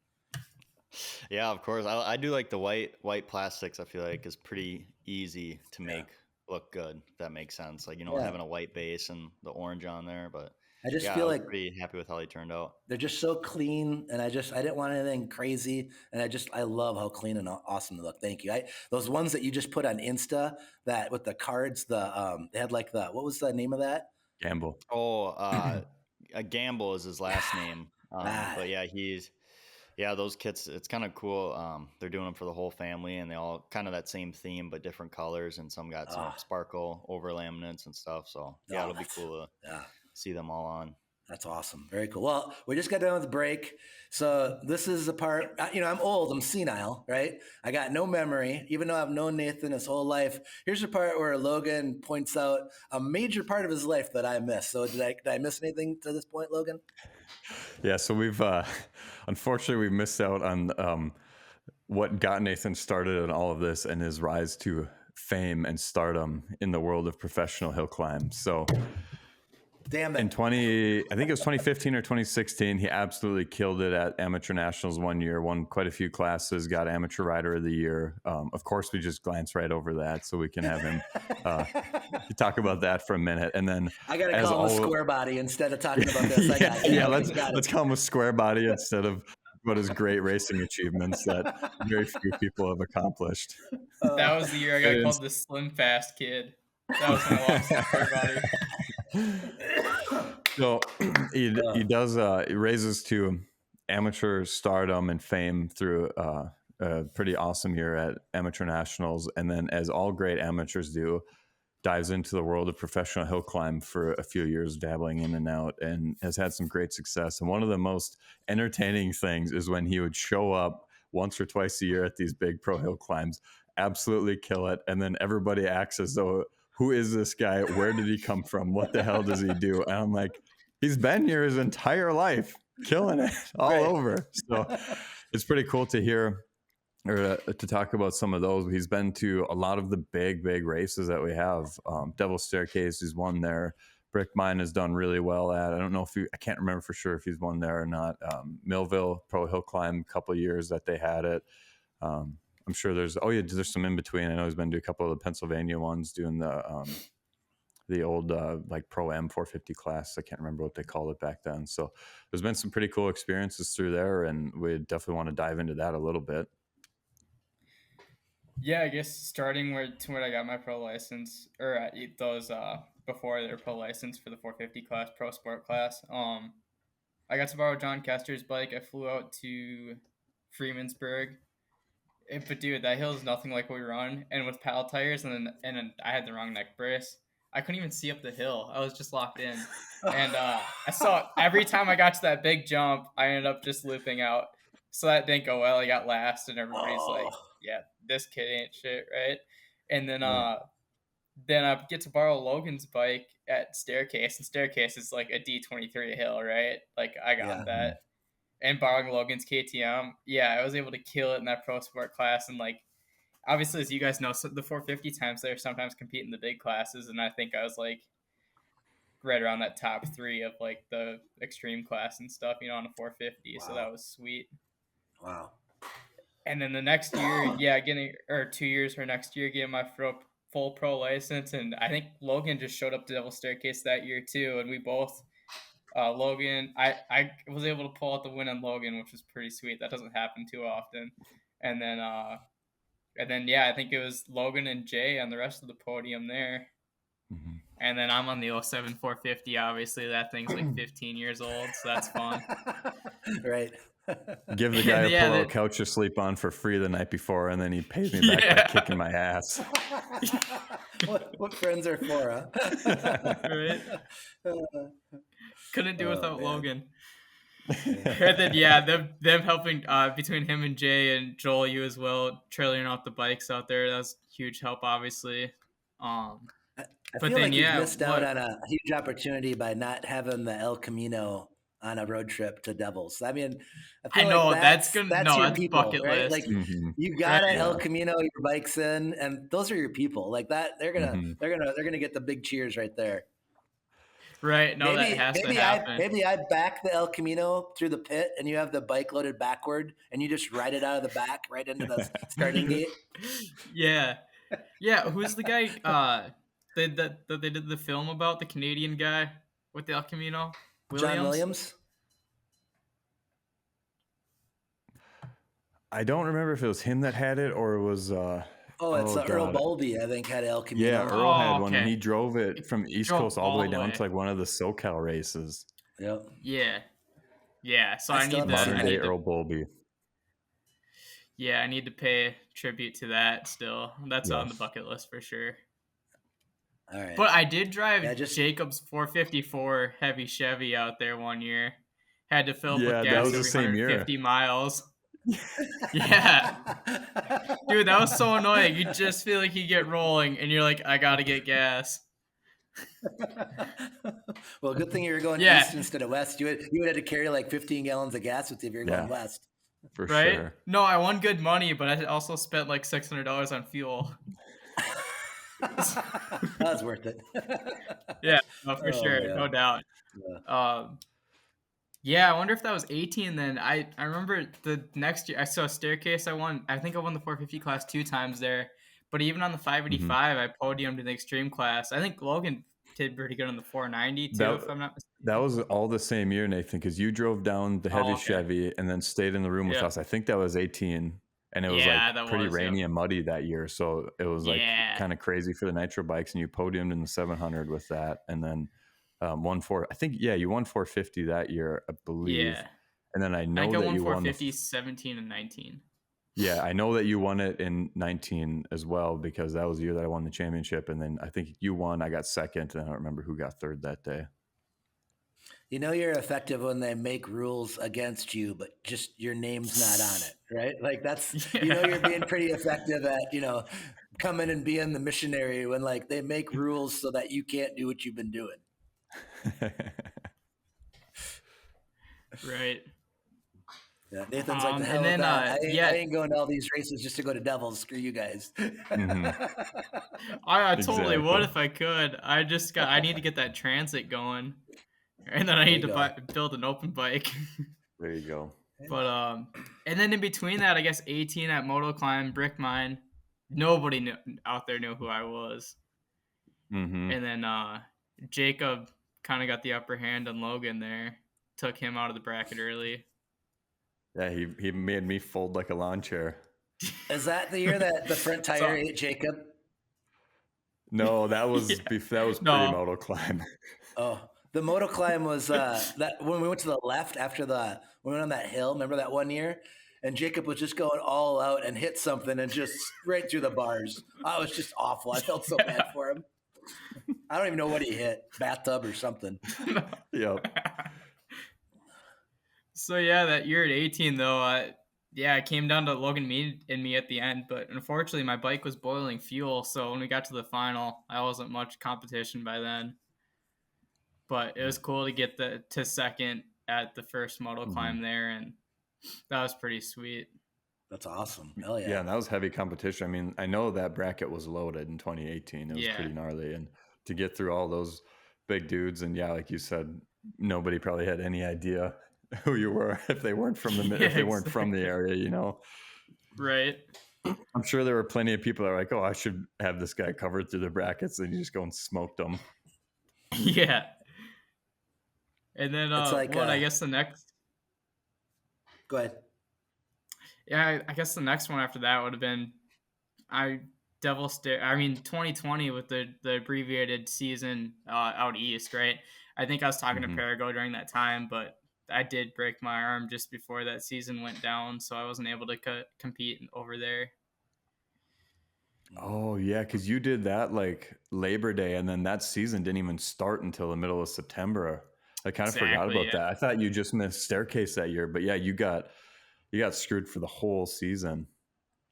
Yeah, of course. I do like the white plastics. I feel like is pretty easy to make look good. If that makes sense. Like, having a white base and the orange on there, but I just feel like pretty happy with how they turned out. They're just so clean, and I didn't want anything crazy, and I love how clean and awesome they look. Thank you. Those ones that you just put on Insta that with the cards, they had like what was the name of that? Gamble. Oh, Gamble is his last name. But yeah, those kits, it's kind of cool. They're doing them for the whole family, and they all kind of that same theme, but different colors, and some got some sparkle over laminates and stuff. So it'll be cool to see them all on. That's awesome. Very cool. Well, we just got done with the break. So this is the part, I'm old, I'm senile, right? I got no memory, even though I've known Nathan his whole life. Here's the part where Logan points out a major part of his life that I missed. So did I miss anything to this point, Logan? Yeah. So we've, unfortunately we missed out on, what got Nathan started in all of this and his rise to fame and stardom in the world of professional hill climb. So damn it. In I think it was 2015 or 2016, he absolutely killed it at amateur nationals one year, won quite a few classes, got amateur rider of the year. Of course, we just glance right over that so we can have him talk about that for a minute. And then I got to call him a square body instead of talking about this. Let's call him a square body instead of what his great racing achievements that very few people have accomplished. That was the year I got called the slim fast kid. That was when I lost the square body. So he raises to amateur stardom and fame through a pretty awesome year at amateur nationals, and then, as all great amateurs do, dives into the world of professional hill climb for a few years, dabbling in and out, and has had some great success. And one of the most entertaining things is when he would show up once or twice a year at these big pro hill climbs, absolutely kill it, and then everybody acts as though, who is this guy? Where did he come from? What the hell does he do? And I'm like, he's been here his entire life, killing it all over. So it's pretty cool to hear or to talk about some of those. He's been to a lot of the big races that we have. Devil's Staircase, he's won there. Brick Mine has done really well at. I don't know if I can't remember for sure if he's won there or not. Millville Pro Hill Climb, a couple of years that they had it. I'm sure there's some in between. I know he's been to a couple of the Pennsylvania ones doing the old like Pro M 450 class. I can't remember what they called it back then. So there's been some pretty cool experiences through there, and we definitely want to dive into that a little bit. Yeah, I guess starting where I got my pro license, or those before their pro license for the 450 class, pro sport class. I got to borrow John Kester's bike. I flew out to Freemansburg. But dude, that hill is nothing like what we run, and with paddle tires, and then I had the wrong neck brace. I couldn't even see up the hill. I was just locked in, and I saw every time I got to that big jump, I ended up just looping out. So that didn't go well. I got last, and everybody's like, "Yeah, this kid ain't shit, right?" And then I get to borrow Logan's bike at Staircase, and Staircase is like a D23 hill, right? Like I got that. And borrowing Logan's KTM, I was able to kill it in that pro sport class. And like, obviously, as you guys know, the 450 times there sometimes compete in the big classes. And I think I was like right around that top 3 of like the extreme class and stuff, on a 450. Wow. So that was sweet. Wow. And then the next year, 2 years for next year, getting my full pro license. And I think Logan just showed up to Devil's Staircase that year too. And we both, Logan, I was able to pull out the win on Logan, which was pretty sweet. That doesn't happen too often. And then I think it was Logan and Jay on the rest of the podium there. Mm-hmm. And then I'm on the 07 450. Obviously, that thing's like 15 years old, so that's fun. Right. Give the guy a pillow couch to sleep on for free the night before, and then he pays me back by kicking my ass. What friends are for, huh? Right? Couldn't do without Logan. And then them helping between him and Jay and Joel, you as well, trailing out the bikes out there. That was huge help, obviously. I feel like you missed out on a huge opportunity by not having the El Camino on a road trip to Devils. I mean, I know like that's your people, bucket right? List. Like you gotta El Camino your bikes in, and those are your people. Like that, they're gonna get the big cheers right there. Right. No, that has to happen. Maybe I back the El Camino through the pit, and you have the bike loaded backward, and you just ride it out of the back right into the starting gate. Yeah. Who's the guy? They did the film about, the Canadian guy with the El Camino? John Williams. I don't remember if it was him that had it or it was. Earl Bowlby, I think, had El Camino. Yeah, Earl had one, and he drove it from East Coast all the way down to like one of the SoCal races. Yep. Yeah. So I need modern day Earl Bowlby. Yeah, I need to pay tribute to that still. That's on the bucket list for sure. All right. But I did drive Jacob's 454 heavy Chevy out there one year. Had to fill up with gas every 150 miles. Yeah. Dude, that was so annoying. You just feel like you get rolling and you're like, I gotta get gas. Well, good thing you were going east instead of west. You would have to carry like 15 gallons of gas with you if you're going west. For sure. No, I won good money, but I also spent like $600 on fuel. That was worth it. Yeah, no, for sure, man. No doubt. Yeah. I wonder if that was 18 then. I remember the next year I saw a staircase. I think I won the 450 class 2 times there. But even on the 585, I podiumed in the extreme class. I think Logan did pretty good on the 490 too, if I'm not mistaken. That was all the same year, Nathan, because you drove down the heavy Chevy and then stayed in the room with us. I think that was 18. And it was like pretty rainy and muddy that year. So it was like kind of crazy for the nitro bikes. And you podiumed in the 700 with that. And then you won 450 that year, I believe. Yeah. And then I know that you won 450, 17 and 19. Yeah, I know that you won it in 19 as well, because that was the year that I won the championship. And then I think you won, I got second, and I don't remember who got third that day. You know you're effective when they make rules against you, but just your name's not on it, right? Like that's, you know, you're being pretty effective at, you know, coming and being the missionary when like they make rules so that you can't do what you've been doing. Right. Yeah, Nathan's like, the hell with that. I ain't going to all these races just to go to Devils. Screw you guys. I totally would if I could. I need to get that transit going. And then I need to build an open bike. There you go. But and then in between that, I guess 18 at Motoclimb, Brick Mine. Nobody out there knew who I was. And then Jacob kind of got the upper hand on Logan there. Took him out of the bracket early. Yeah, he made me fold like a lawn chair. Is that the year that the front tire ate Jacob? No, that was pre-Motoclimb. Oh. The Motoclimb was that when we went to the left after we went on that hill. Remember that one year? And Jacob was just going all out and hit something and just right through the bars. Oh, it was just awful. I felt so bad for him. I don't even know what he hit. Bathtub or something. Yep. So yeah, that year at 18 though, it came down to Logan and me at the end. But unfortunately, my bike was boiling fuel. So when we got to the final, I wasn't much competition by then. But it was cool to get to second at the first Motoclimb there, and that was pretty sweet. That's awesome. Hell yeah. Yeah, and that was heavy competition. I mean, I know that bracket was loaded in 2018. It was pretty gnarly. And to get through all those big dudes, and like you said, nobody probably had any idea who you were if they weren't from the area, you know. Right. I'm sure there were plenty of people that were like, oh, I should have this guy covered through the brackets, and you just go and smoked them. Yeah. And then, I guess the next. Go ahead. Yeah, I guess the next one after that would have been 2020 with the abbreviated season out east, right? I think I was talking to Perigo during that time, but I did break my arm just before that season went down, so I wasn't able to compete over there. Oh, yeah, because you did that like Labor Day, and then that season didn't even start until the middle of September. I kind of forgot about that. I thought you just missed Staircase that year, but yeah, you got screwed for the whole season.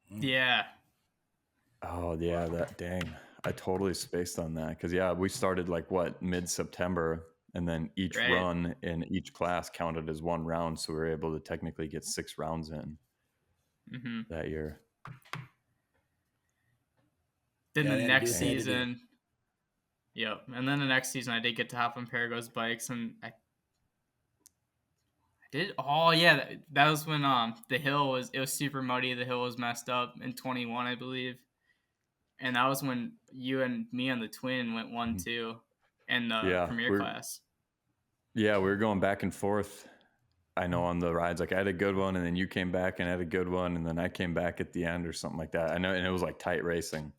Yeah. Oh yeah, dang. I totally spaced on that because we started like mid-September, and then each run in each class counted as one round, so we were able to technically get 6 rounds in that year. Then the next season. Yep. And then the next season I did get to hop on Perigo's bikes, and I did. Oh yeah, that was when the hill was super muddy. The hill was messed up in 21, I believe. And that was when you and me on the twin went 1-2 in the premier class. Yeah, we were going back and forth. I know on the rides, like I had a good one, and then you came back and had a good one, and then I came back at the end or something like that. I know, and it was like tight racing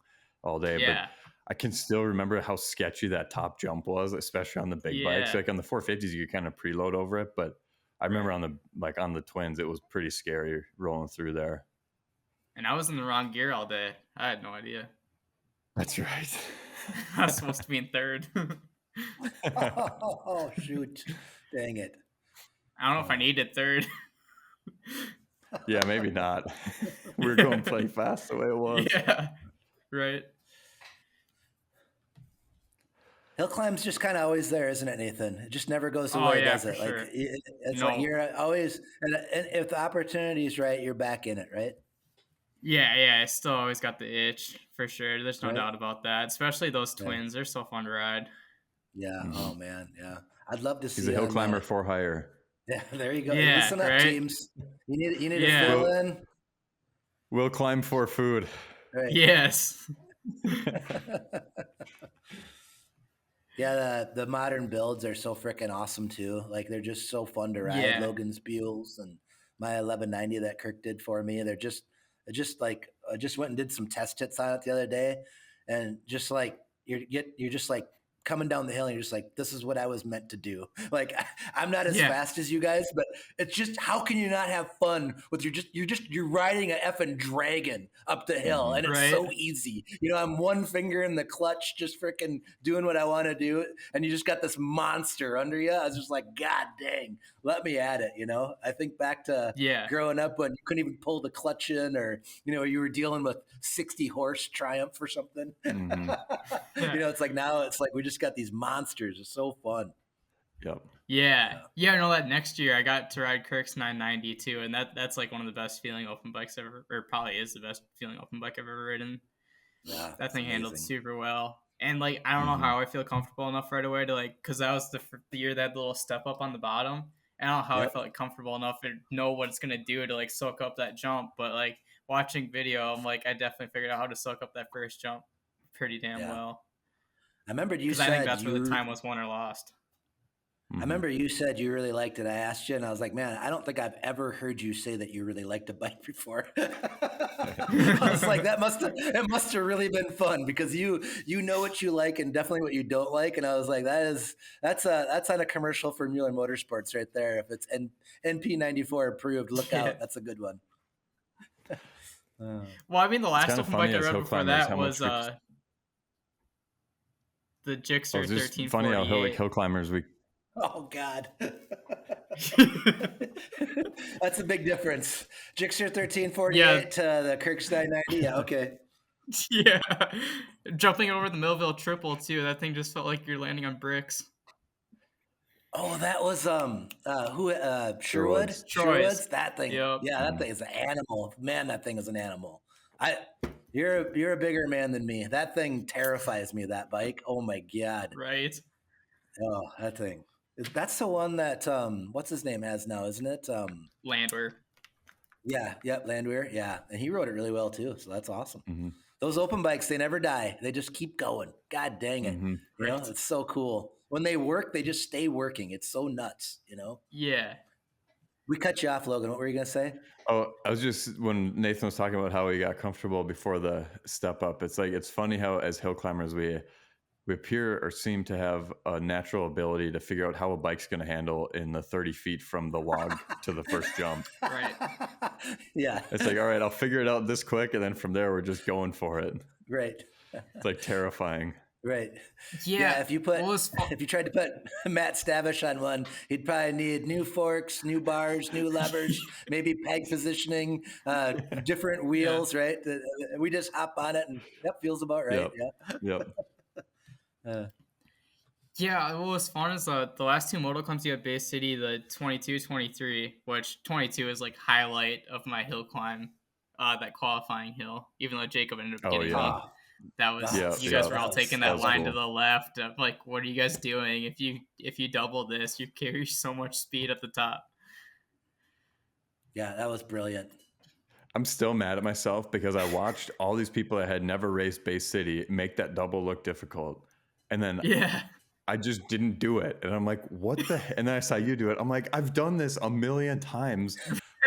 all day. Yeah. But I can still remember how sketchy that top jump was, especially on the big bikes. Like on the 450s, you could kind of preload over it, but I remember on the twins, it was pretty scary rolling through there. And I was in the wrong gear all day. I had no idea. That's right. I was supposed to be in third. Oh shoot! Dang it! I don't know if I needed third. Yeah, maybe not. We were going playing fast the way it was. Yeah, right. Hillclimb's just kind of always there, isn't it, Nathan? It just never goes away, does it? Sure. Like it's like you're always, and if the opportunity is right, you're back in it, right? Yeah, I still always got the itch for sure. There's no doubt about that. Especially those twins. They're so fun to ride. Yeah. Oh man. Yeah. I'd love to see. He's a hill climber for hire. Yeah. There you go. Yeah, Listen up, right? teams. You need to fill in. We'll climb for food. Right. Yes. Yeah, the modern builds are so freaking awesome too. Like they're just so fun to ride. Yeah. Logan's Buells and my 1190 that Kirk did for me. They're just like I just went and did some test hits on it the other day, and just like you're just like coming down the hill and you're just like, this is what I was meant to do. Like I'm not as fast as you guys, but it's just, how can you not have fun with you're riding an effing dragon up the hill, and it's so easy. You know, I'm one finger in the clutch, just freaking doing what I want to do. And you just got this monster under you. I was just like, God dang, let me at it. You know, I think back to growing up when you couldn't even pull the clutch in, or, you know, you were dealing with 60 horse Triumph or something. Mm-hmm. You know, it's like now it's like we just got these monsters. It's so fun. Yep. Yeah. I know that next year I got to ride Kirk's 990 too, and that's like one of the best feeling open bikes ever, or probably is the best feeling open bike I've ever ridden. Yeah, that thing handled super well. And like, I don't know how I feel comfortable enough right away to like, because that was the year that little step up on the bottom. And I don't know how I felt like comfortable enough to know what it's gonna do to like soak up that jump. But like watching video, I'm like, I definitely figured out how to soak up that first jump pretty damn well. I remember you said, I think that's where the time was won or lost. I remember you said you really liked it. I asked you, and I was like, man, I don't think I've ever heard you say that you really liked a bike before. I was like, it must have really been fun, because you know what you like and definitely what you don't like. And I was like, that's on a commercial for Mueller Motorsports right there. If it's NP94 approved, look out. That's a good one. Well, I mean, the last open bike I rode before that was the Gixxer 1348. Funny how hill climbers Oh God, that's a big difference. Gixxer 1348 to the Kirk's 990. Yeah, okay. Yeah, jumping over the Millville triple too. That thing just felt like you're landing on bricks. Oh, that was Sherwood. Sherwood's that thing. Yep. Yeah, that thing is an animal. Man, that thing is an animal. You're a bigger man than me. That thing terrifies me. That bike. Oh my God. Right. Oh, that thing. That's the one that what's his name has now, isn't it? Landwehr. Yeah, yep, Landwehr. Yeah, and he rode it really well too. So that's awesome. Mm-hmm. Those open bikes, they never die. They just keep going. God dang it! Mm-hmm. You know, it's so cool. When they work, they just stay working. It's so nuts. You know. Yeah. We cut you off, Logan. What were you gonna say? Oh, I was just, when Nathan was talking about how he got comfortable before the step up. It's like, it's funny how as hill climbers we appear or seem to have a natural ability to figure out how a bike's going to handle in the 30 feet from the log to the first jump. Right. Yeah. It's like, all right, I'll figure it out this quick. And then from there, we're just going for it. Right. It's like terrifying. Right. Yeah. If you tried to put Matt Stavish on one, he'd probably need new forks, new bars, new levers, maybe peg positioning, different wheels, right? We just hop on it and feels about right. Yep. Yeah, what was fun is the last two Motoclimbs you had Bay City, the 22, 23, which 22 is like highlight of my hill climb, that qualifying hill, even though Jacob ended up getting me. That was you guys were all taking that line cool. To the left. I'm like, what are you guys doing? If you double this, you carry so much speed at the top. Yeah, that was brilliant. I'm still mad at myself because I watched all these people that had never raced Bay City make that double look difficult. And then I just didn't do it. And I'm like, what the heck? And then I saw you do it. I'm like, I've done this a million times.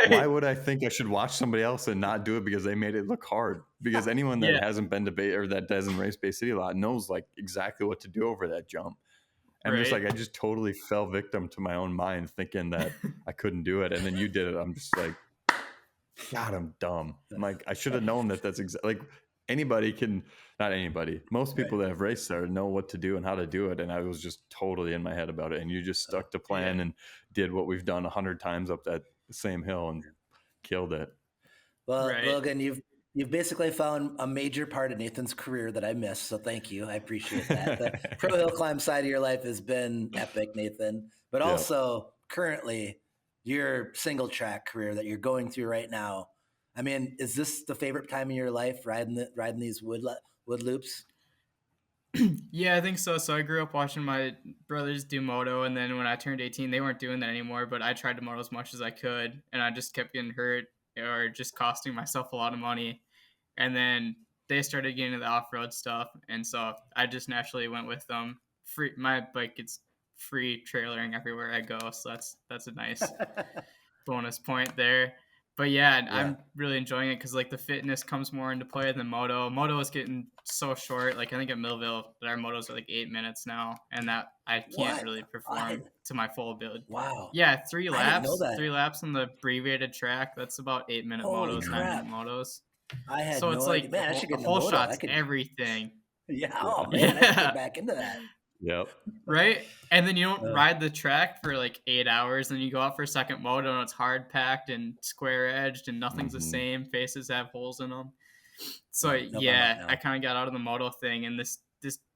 Why would I think I should watch somebody else and not do it because they made it look hard? Because anyone that hasn't been to Bay or that doesn't race Bay City a lot knows like exactly what to do over that jump. And just like, I just totally fell victim to my own mind thinking that I couldn't do it. And then you did it. I'm just like, God, I'm dumb. I'm like, I should have known that's exactly like anybody can, not anybody, most people that have raced there know what to do and how to do it. And I was just totally in my head about it. And you just stuck to plan and did what we've done 100 times up that same hill and killed it. Well, Logan, you've basically found a major part of Nathan's career that I missed. So thank you. I appreciate that. The pro hill climb side of your life has been epic, Nathan, but also currently your single track career that you're going through right now. I mean, is this the favorite time of your life, riding these wood loops? Yeah, I think so. So I grew up watching my brothers do moto, and then when I turned 18, they weren't doing that anymore, but I tried to moto as much as I could, and I just kept getting hurt or just costing myself a lot of money. And then they started getting into the off-road stuff, and so I just naturally went with them. My bike gets free trailering everywhere I go, so that's a nice bonus point there. But yeah, I'm really enjoying it because like the fitness comes more into play than moto. Moto is getting so short. Like I think at Millville, our motos are like 8 minutes now, and that I can't really perform to my full ability. Wow. Yeah, 3 laps. I didn't know that. 3 laps on the abbreviated track. That's about 8-minute motos, 9-minute motos. I had so it's no like idea. Man, I should get a whole shot's everything. Yeah. Oh man, I should get back into that. Yep. Right? And then you don't ride the track for like 8 hours, and you go out for a second moto and it's hard packed and square edged and nothing's the same. Faces have holes in them. So I kind of got out of the moto thing, and this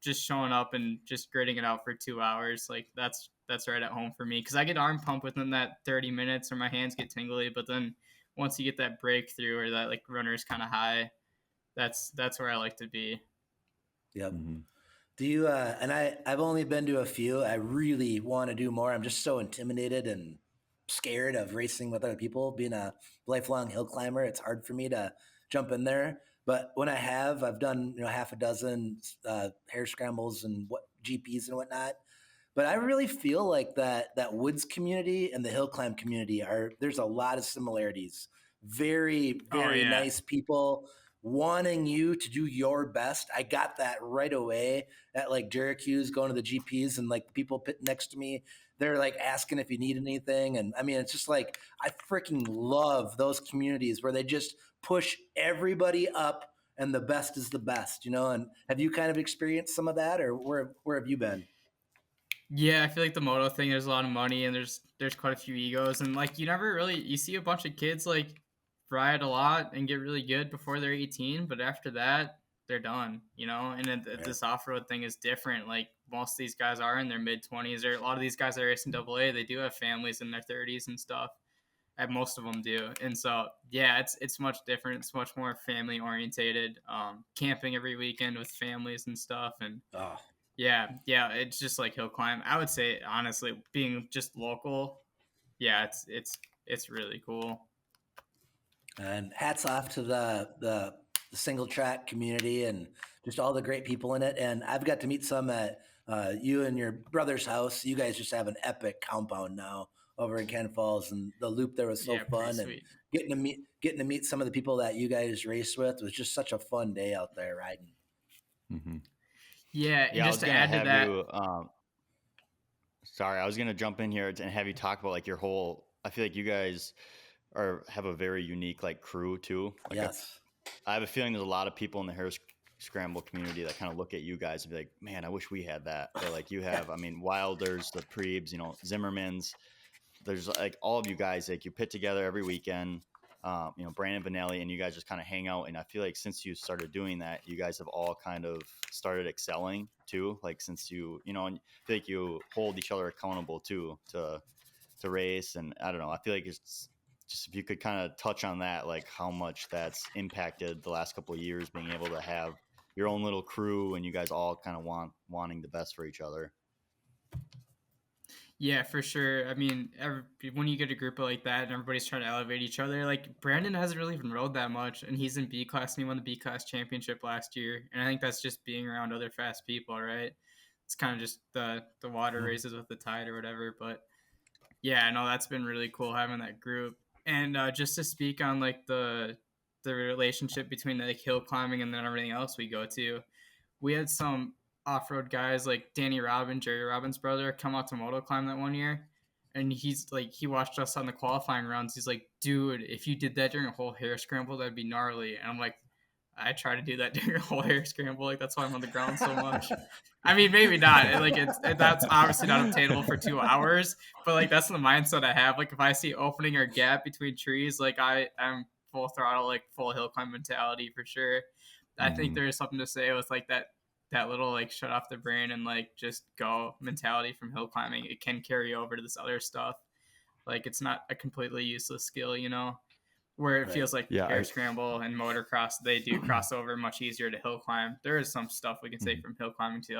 just showing up and just gritting it out for 2 hours, like that's right at home for me, because I get arm pump within that 30 minutes or my hands get tingly, but then once you get that breakthrough or that like runner's kind of high, that's where I like to be. Yep. Mm-hmm. Do you, and I've only been to a few. I really want to do more. I'm just so intimidated and scared of racing with other people. Being a lifelong hill climber, it's hard for me to jump in there. But when I've done, half a dozen Harescrambles and GPs and whatnot. But I really feel like that woods community and the hill climb community there's a lot of similarities. Very, very nice people wanting you to do your best. I got that right away at like Syracuse, going to the GPs, and like people next to me, they're like asking if you need anything. And I mean, it's just like, I freaking love those communities where they just push everybody up and the best is the best, and have you kind of experienced some of that, or where have you been? Yeah, I feel like the moto thing, there's a lot of money and there's quite a few egos, and like you see a bunch of kids like ride a lot and get really good before they're 18, but after that they're done, and this off-road thing is different. Like most of these guys are in their mid-20s, or a lot of these guys that are racing AA, they do have families in their 30s and stuff, and most of them do. And so it's much different. It's much more family orientated, camping every weekend with families and stuff. And yeah, it's just like hill climb. I would say honestly, being just local, it's really cool. And hats off to the single track community and just all the great people in it. And I've got to meet some at you and your brother's house. You guys just have an epic compound now over in Cannon Falls, and the loop there was so fun. And getting to meet some of the people that you guys race with was just such a fun day out there riding. Mm-hmm. Yeah, and just to add to that. Sorry, I was going to jump in here and have you talk about like your whole. I feel like you guys have a very unique like crew too. Like yes. I have a feeling there's a lot of people in the Harescramble community that kind of look at you guys and be like, man, I wish we had that. Or like you have, I mean, Wilders, the Prebes, Zimmermans. There's like all of you guys, like you pit together every weekend. Brandon Vanelli, and you guys just kind of hang out. And I feel like since you started doing that, you guys have all kind of started excelling too. Like since and I feel like you hold each other accountable too to race. And I don't know, I feel like it's just, if you could kind of touch on that, like how much that's impacted the last couple of years, being able to have your own little crew and you guys all kind of wanting the best for each other. Yeah, for sure. I mean, when you get a group like that and everybody's trying to elevate each other, like Brandon hasn't really even rode that much, and he's in B class and he won the B class championship last year. And I think that's just being around other fast people, right? It's kind of just the water raises with the tide or whatever. But yeah, no, that's been really cool having that group. And just to speak on like the relationship between like hill climbing and then everything else we go to, we had some off-road guys like Danny Robin, Jerry Robin's brother, come out to Motoclimb that one year, and he's like, he watched us on the qualifying runs. He's like, dude, if you did that during a whole Harescramble, that'd be gnarly. And I'm like, I try to do that during a whole Harescramble, like that's why I'm on the ground so much. I mean, maybe not, like that's obviously not obtainable for 2 hours, but like that's the mindset I have. Like if I see opening or gap between trees, like I'm full throttle, like full hill climb mentality for sure. I think there is something to say with like that little like shut off the brain and like just go mentality from hill climbing. It can carry over to this other stuff. Like it's not a completely useless skill, where it feels like Harescramble and motocross, they do cross over much easier to hill climb. There is some stuff we can take from hill climbing to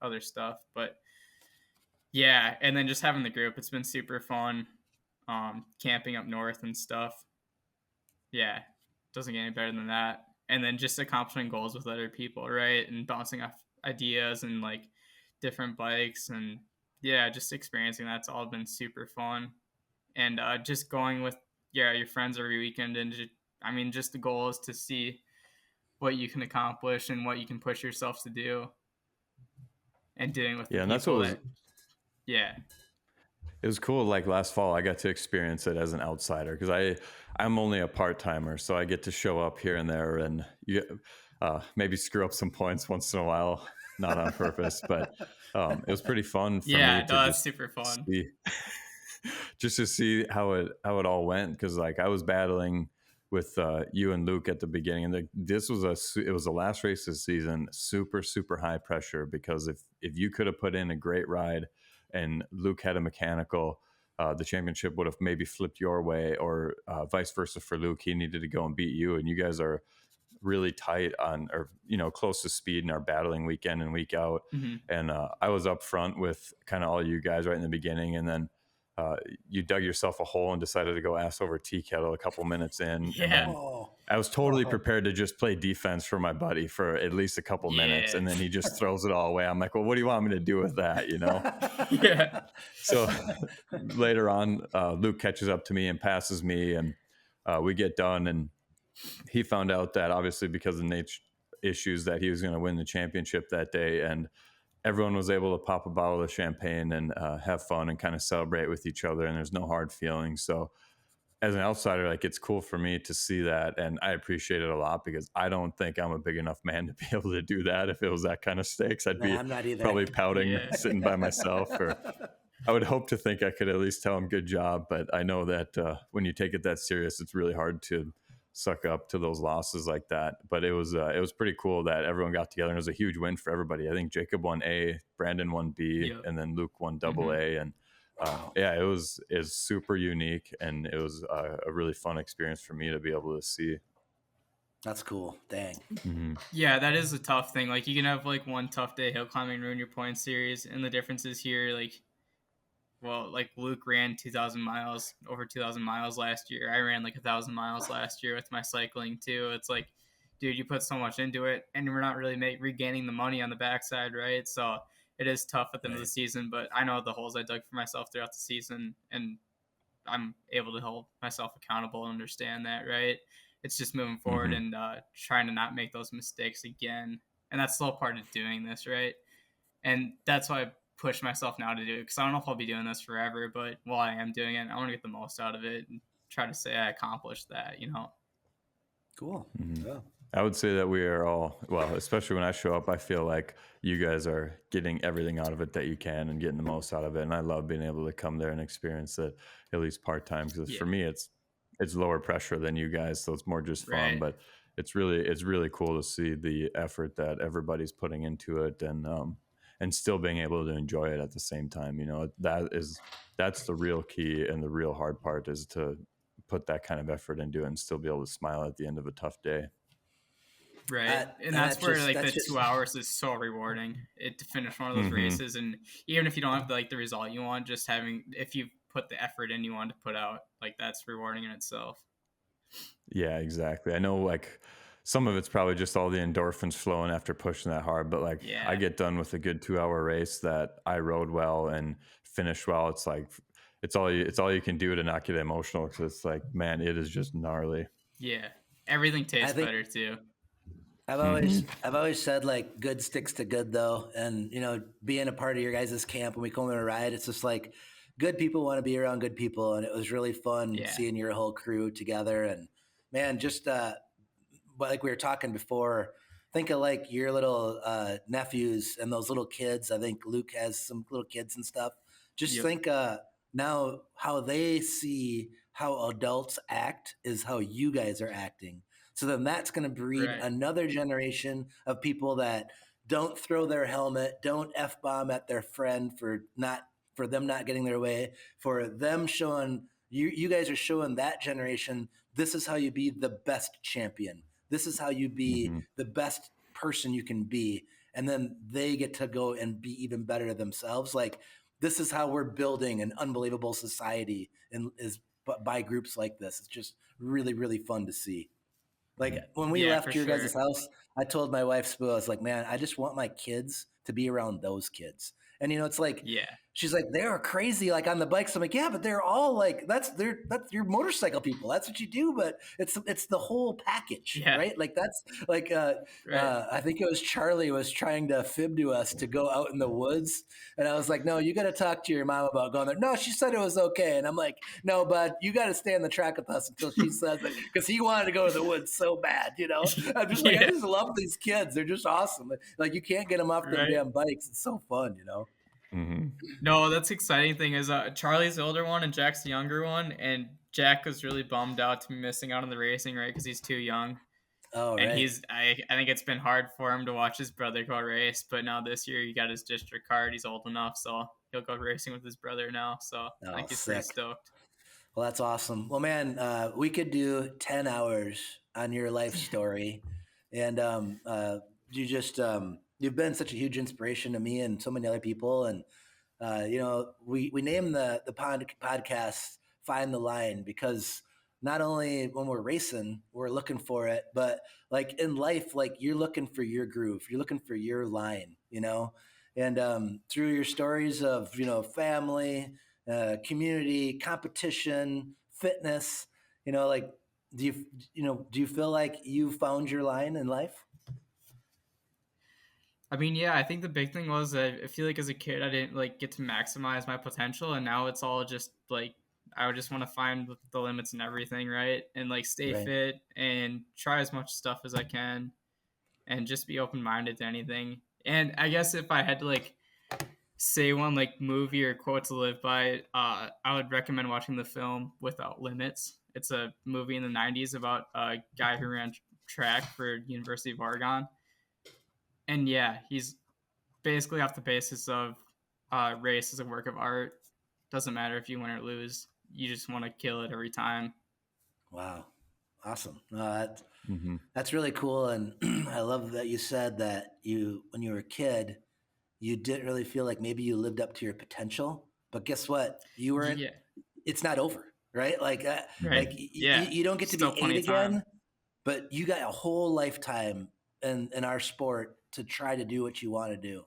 other stuff, but yeah. And then just having the group, it's been super fun. Camping up north and stuff. Yeah, doesn't get any better than that. And then just accomplishing goals with other people, right? And bouncing off ideas and like different bikes, and yeah, just experiencing that's all been super fun. And just going with your friends every weekend, and just the goal is to see what you can accomplish and what you can push yourself to do, and doing with and that's what was it was cool. Like last fall, I got to experience it as an outsider because I'm only a part-timer, so I get to show up here and there, and you maybe screw up some points once in a while, not on purpose, but it was pretty fun for me to just super fun. Just to see how it all went, because like I was battling with you and Luke at the beginning, and it was the last race of the season, super high pressure, because if you could have put in a great ride and Luke had a mechanical, the championship would have maybe flipped your way, or vice versa for Luke. He needed to go and beat you, and you guys are really tight on, or close to speed, and are battling week in and week out. And I was up front with kind of all you guys right in the beginning, and then you dug yourself a hole and decided to go ass over tea kettle a couple minutes in. And then I was totally prepared to just play defense for my buddy for at least a couple minutes, and then he just throws it all away. I'm like, well, what do you want me to do with that? So later on, Luke catches up to me and passes me, and we get done, and he found out that obviously because of Nate's issues that he was going to win the championship that day, and everyone was able to pop a bottle of champagne and have fun and kind of celebrate with each other, and there's no hard feelings. So as an outsider, like, it's cool for me to see that, and I appreciate it a lot, because I don't think I'm a big enough man to be able to do that. If it was that kind of stakes, I'd be probably pouting, sitting by myself, or I would hope to think I could at least tell him good job. But I know that when you take it that serious, it's really hard to suck up to those losses like that. But it was pretty cool that everyone got together, and it was a huge win for everybody. I think Jacob won A, Brandon won B, and then Luke won double A. And it's super unique, and it was a really fun experience for me to be able to see. That's cool. Dang. Yeah, that is a tough thing. Like, you can have like one tough day hill climbing ruin your point series, and the difference is here, like Luke ran 2,000 miles, over 2,000 miles last year. I ran like 1,000 miles last year with my cycling too. It's like, dude, you put so much into it, and we're not really regaining the money on the backside, right? So it is tough at the end of the season, but I know the holes I dug for myself throughout the season, and I'm able to hold myself accountable and understand that, right? It's just moving forward and trying to not make those mistakes again. And that's the whole part of doing this, right? And that's why I push myself now to do it, because I don't know if I'll be doing this forever, but while I am doing it, I want to get the most out of it and try to say I accomplished that, Cool. Yeah. I would say that we are all, well, especially when I show up, I feel like you guys are getting everything out of it that you can and getting the most out of it. And I love being able to come there and experience it at least part-time, because for me, it's lower pressure than you guys. So it's more just fun, but it's really cool to see the effort that everybody's putting into it, and still being able to enjoy it at the same time. That's the real key, and the real hard part is to put that kind of effort into it and still be able to smile at the end of a tough day. Right. And that's where the 2 hours is so rewarding, to finish one of those races. And even if you don't have the result you want, just if you put the effort in you want to put out, that's rewarding in itself. Yeah, exactly. I know, like, some of it's probably just all the endorphins flowing after pushing that hard, but I get done with a good 2 hour race that I rode well and finished well. It's like, it's all you can do to not get emotional, because it's like, man, it is just gnarly. Yeah. Everything tastes better too. I've always said, like, good sticks to good, though. And, being a part of your guys' camp when we come on a ride, it's just like, good people want to be around good people. And it was really fun seeing your whole crew together. And man, just, like we were talking before, think of like your little nephews and those little kids. I think Luke has some little kids and stuff. Just think now how they see how adults act is how you guys are acting. So then that's going to breed another generation of people that don't throw their helmet, don't F-bomb at their friend for them not getting their way, for them showing you guys are showing that generation, this is how you be the best champion. This is how you be the best person you can be. And then they get to go and be even better themselves. Like, this is how we're building an unbelievable society, and is by groups like this. It's just really, really fun to see. Like, when we left your guys' house, I told my wife, Spoo, I was like, man, I just want my kids to be around those kids. And, it's like, she's like, they're crazy, like on the bikes. I'm like, yeah, but they're all like, that's your motorcycle people. That's what you do. But it's the whole package, right? Like, that's like, I think it was Charlie was trying to fib to us to go out in the woods. And I was like, no, you got to talk to your mom about going there. No, she said it was okay. And I'm like, no, bud, you got to stay on the track with us until she says it. Because he wanted to go to the woods so bad, I'm just like, I just love these kids. They're just awesome. Like, you can't get them off their damn bikes. It's so fun, No, that's the exciting thing is Charlie's the older one and Jack's the younger one, and Jack was really bummed out to be missing out on the racing, right? Because he's too young. Oh, and right. I think it's been hard for him to watch his brother go race, but now this year he got his district card. He's old enough, so he'll go racing with his brother now. So I think he's pretty stoked. Well, that's awesome. Well, man, we could do 10 hours on your life story, and you just you've been such a huge inspiration to me and so many other people. And we named the podcast Find the Line because not only when we're racing, we're looking for it, but like in life, like you're looking for your groove, you're looking for your line, and through your stories of, family, community, competition, fitness, like, do you feel like you found your line in life? I mean, yeah, I think the big thing was I feel like as a kid, I didn't like get to maximize my potential. And now it's all just like, I would just want to find the limits and everything, right? And like stay fit and try as much stuff as I can and just be open-minded to anything. And I guess if I had to like say one like movie or quote to live by, I would recommend watching the film Without Limits. It's a movie in the 90s about a guy who ran track for University of Oregon. And yeah, he's basically off the basis of race as a work of art. Doesn't matter if you win or lose. You just want to kill it every time. Wow. Awesome. No, that's really cool. And I love that you said that when you were a kid, you didn't really feel like maybe you lived up to your potential. But guess what? You weren't. Yeah. It's not over, right? Like, you don't get to be 8 again, but you got a whole lifetime in our sport to try to do what you want to do,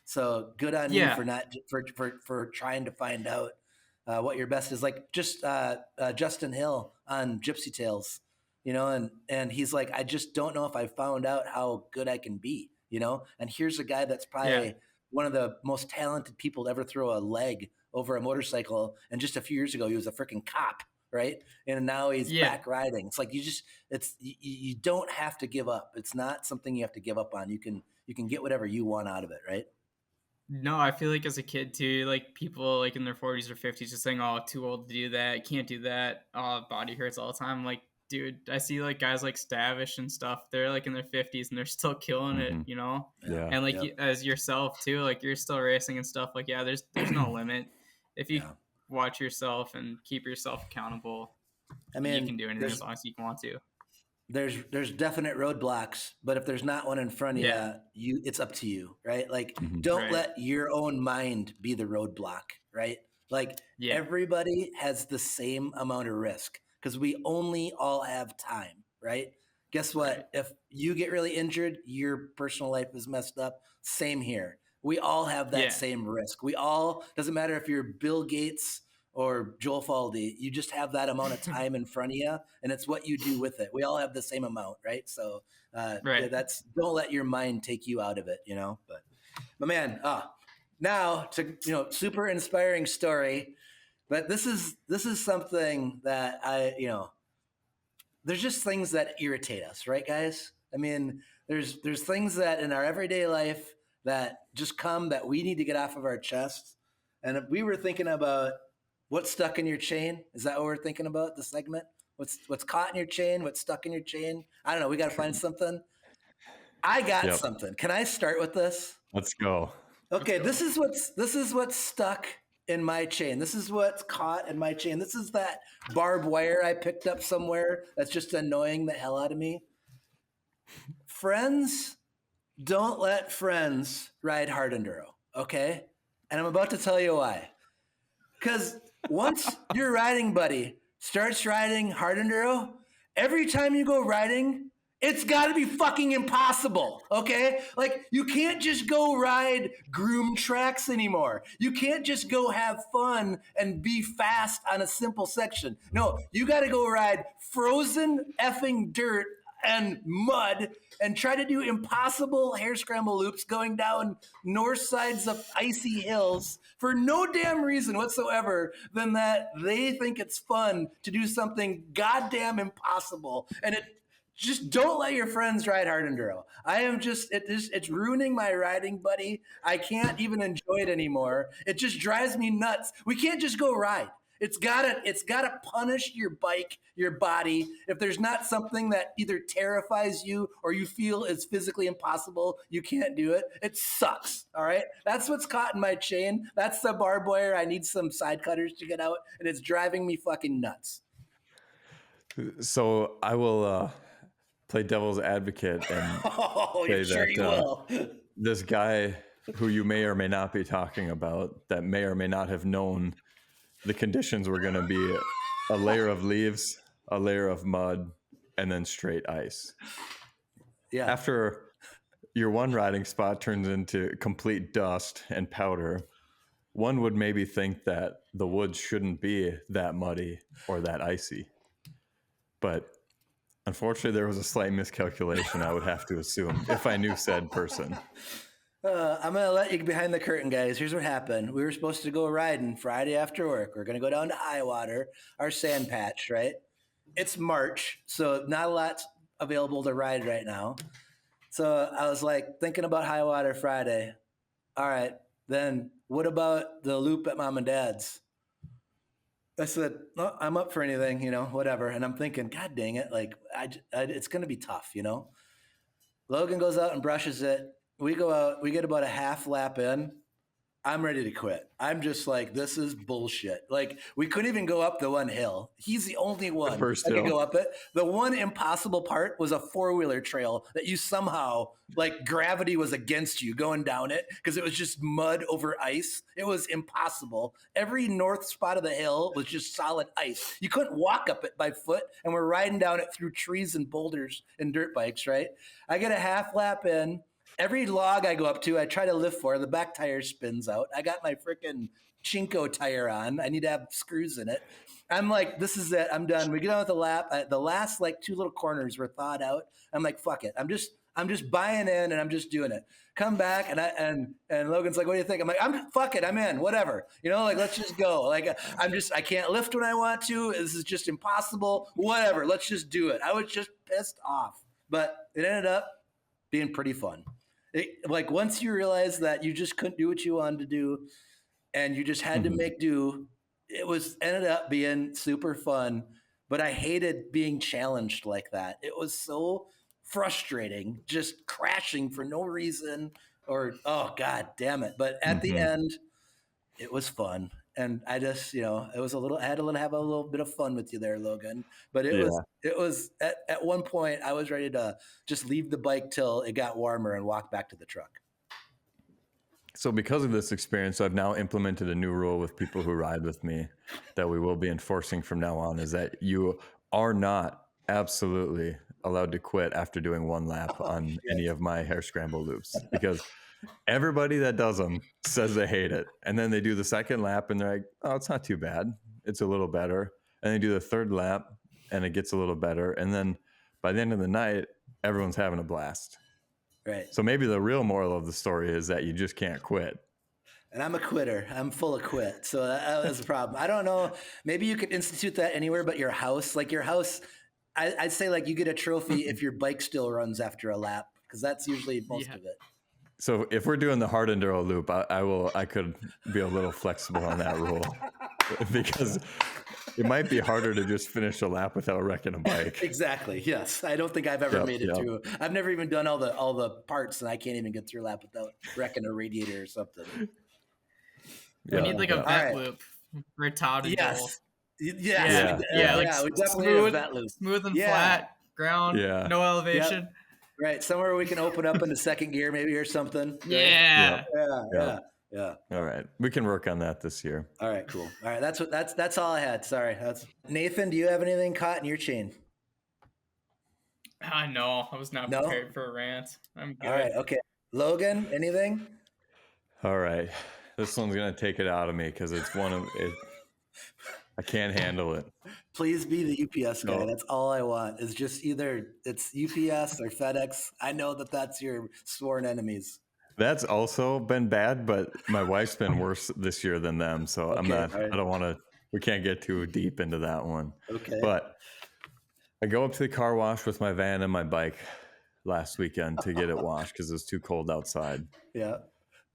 So good on you for not for trying to find out what your best is. Like just Justin Hill on Gypsy Tales, and he's like, I just don't know if I found out how good I can be, And here's a guy that's probably one of the most talented people to ever throw a leg over a motorcycle. And just a few years ago, he was a freaking cop. Right. And now he's back riding. It's like, you don't have to give up. It's not something you have to give up on. You can get whatever you want out of it. Right. No, I feel like as a kid too, like people like in their 40s or 50s just saying, oh, too old to do that. Can't do that. Oh, body hurts all the time. Like, dude, I see like guys like Stavish and stuff. They're like in their 50s and they're still killing it, Yeah. And like as yourself too, like you're still racing and stuff. Like, there's no limit. If you watch yourself and keep yourself accountable, I mean, you can do anything as long as you want to. There's definite roadblocks, but if there's not one in front of you, it's up to you, right? Like, don't let your own mind be the roadblock, right? Like, everybody has the same amount of risk because we only all have time, right? Guess what? If you get really injured, your personal life is messed up. Same here. We all have that same risk. Doesn't matter if you're Bill Gates or Joel Falde, you just have that amount of time in front of you, and it's what you do with it. We all have the same amount, right? So don't let your mind take you out of it, But man, now to super inspiring story, but this is something that there's just things that irritate us, right, guys? I mean, there's things that in our everyday life that just come that we need to get off of our chest. And we were thinking about what's stuck in your chain. Is that what we're thinking about, the segment? What's caught in your chain? What's stuck in your chain? I don't know. We got to find something. I got something. Can I start with this? Let's go. Okay. This is what's stuck in my chain. This is what's caught in my chain. This is that barbed wire I picked up somewhere that's just annoying the hell out of me. Friends, don't let friends ride hard enduro, okay? And I'm about to tell you why. Because once your riding buddy starts riding hard enduro, every time you go riding, it's got to be fucking impossible, okay? Like, you can't just go ride groom tracks anymore. You can't just go have fun and be fast on a simple section. No, you got to go ride frozen effing dirt and mud and try to do impossible Harescramble loops going down north sides of icy hills for no damn reason whatsoever than that they think it's fun to do something goddamn impossible. And it just don't let your friends ride hard enduro. It's ruining my riding, buddy. I can't even enjoy it anymore. It just drives me nuts. We can't just go ride. It's gotta punish your bike, your body. If there's not something that either terrifies you or you feel is physically impossible, you can't do it. It sucks. All right. That's what's caught in my chain. That's the barbed wire. I need some side cutters to get out, and it's driving me fucking nuts. So I will play devil's advocate and say that this guy who you may or may not be talking about, that may or may not have known the conditions were going to be a layer of leaves, a layer of mud, and then straight ice. Yeah. After your one riding spot turns into complete dust and powder, one would maybe think that the woods shouldn't be that muddy or that icy. But unfortunately, there was a slight miscalculation, I would have to assume, if I knew said person. I'm going to let you behind the curtain, guys. Here's what happened. We were supposed to go riding Friday after work. We're going to go down to Highwater, our sand patch, right? It's March, so not a lot available to ride right now. So I was like thinking about Highwater Friday. All right, then what about the loop at Mom and Dad's? I said, oh, I'm up for anything, whatever. And I'm thinking, God dang it, like it's going to be tough, Logan goes out and brushes it. We go out, we get about a half lap in. I'm ready to quit. I'm just like, this is bullshit. Like, we couldn't even go up the one hill. He's the only one that could go up it. The one impossible part was a 4-wheeler trail that you somehow, like, gravity was against you going down it because it was just mud over ice. It was impossible. Every north spot of the hill was just solid ice. You couldn't walk up it by foot, and we're riding down it through trees and boulders and dirt bikes, right? I get a half lap in. Every log I go up to, I try to lift for. The back tire spins out. I got my freaking Chinko tire on. I need to have screws in it. I'm like, this is it. I'm done. We get on with the lap. The last like 2 little corners were thawed out. I'm like, fuck it. I'm just buying in and I'm just doing it. Come back and Logan's like, what do you think? I'm like, fuck it. I'm in. Whatever. Like, let's just go. Like, I can't lift when I want to. This is just impossible. Whatever. Let's just do it. I was just pissed off, but it ended up being pretty fun. Like, once you realize that you just couldn't do what you wanted to do and you just had to make do, it ended up being super fun. But I hated being challenged like that. It was so frustrating, just crashing for no reason or, oh, God damn it. But at the end, it was fun. And I just, I had to have a little bit of fun with you there, Logan. But it was at one point I was ready to just leave the bike till it got warmer and walk back to the truck. So because of this experience, I've now implemented a new rule with people who ride with me that we will be enforcing from now on, is that you are not absolutely allowed to quit after doing one lap on any of my Harescramble loops, because everybody that does them says they hate it. And then they do the second lap and they're like, oh, it's not too bad. It's a little better. And they do the third lap and it gets a little better. And then by the end of the night, everyone's having a blast. Right. So maybe the real moral of the story is that you just can't quit. And I'm a quitter. I'm full of quit. So that was a problem. I don't know. Maybe you could institute that anywhere but your house. Like your house, I'd say like you get a trophy if your bike still runs after a lap, because that's usually most of it. So if we're doing the hard enduro loop, I could be a little flexible on that rule, because it might be harder to just finish a lap without wrecking a bike. Exactly. Yes. I don't think I've ever made it through. I've never even done all the parts, and I can't even get through a lap without wrecking a radiator or something. We need like a vet loop. Retarded. Yes. We definitely smooth and flat ground. Yeah. No elevation. Yep. Right. Somewhere we can open up into second gear maybe or something. Yeah. Yeah. All right. We can work on that this year. All right, cool. All right. That's all I had. Sorry. Nathan, do you have anything caught in your chain? No, I was not prepared for a rant. I'm good. All right. Okay. Logan, anything? All right. This one's going to take it out of me because it's I can't handle it. Please be the UPS guy. That's all I want is just either it's UPS or FedEx. I know that's your sworn enemies. That's also been bad, but my wife's been worse this year than them. So I don't want to, we can't get too deep into that one. Okay. But I go up to the car wash with my van and my bike last weekend to get it washed because it was too cold outside. Yeah.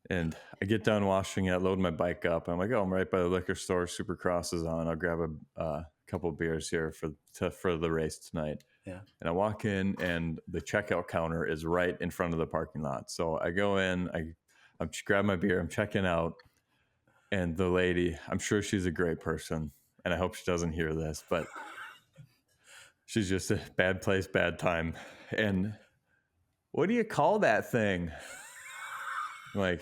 And I get done washing it, load my bike up. I'm like, I'm right by the liquor store. Supercross is on. I'll grab a couple beers here for the race tonight. Yeah. And I walk in, and the checkout counter is right in front of the parking lot. So I go in, I grab my beer, I'm checking out, and the lady, I'm sure she's a great person, and I hope she doesn't hear this, but she's just a bad place, bad time. And what do you call that thing? Like,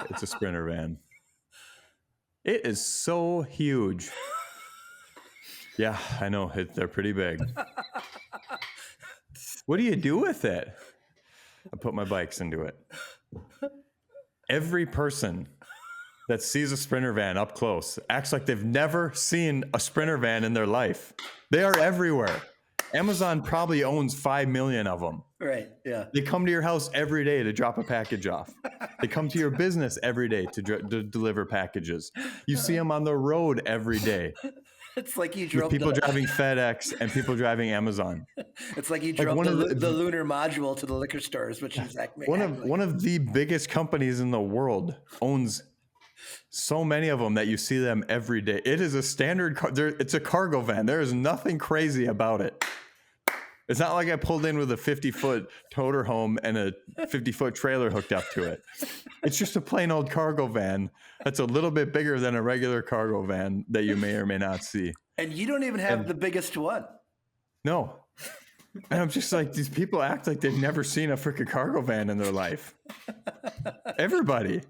it's a Sprinter van. It is so huge. Yeah, I know. They're pretty big. What do you do with it? I put my bikes into it. Every person that sees a Sprinter van up close acts like they've never seen a Sprinter van in their life. They are everywhere. Amazon probably owns 5 million of them. Right, yeah. They come to your house every day to drop a package off. They come to your business every day to deliver packages. You see them on the road every day. It's like you drove people driving FedEx and people driving Amazon. It's like you drove the lunar module to the liquor stores, which is one of the biggest companies in the world owns so many of them that you see them every day. It is a standard car. It's a cargo van. There is nothing crazy about it. It's not like I pulled in with a 50-foot toter home and a 50-foot trailer hooked up to it. It's just a plain old cargo van that's a little bit bigger than a regular cargo van that you may or may not see. And you don't even have the biggest one. No. And I'm just like, these people act like they've never seen a freaking cargo van in their life. Everybody.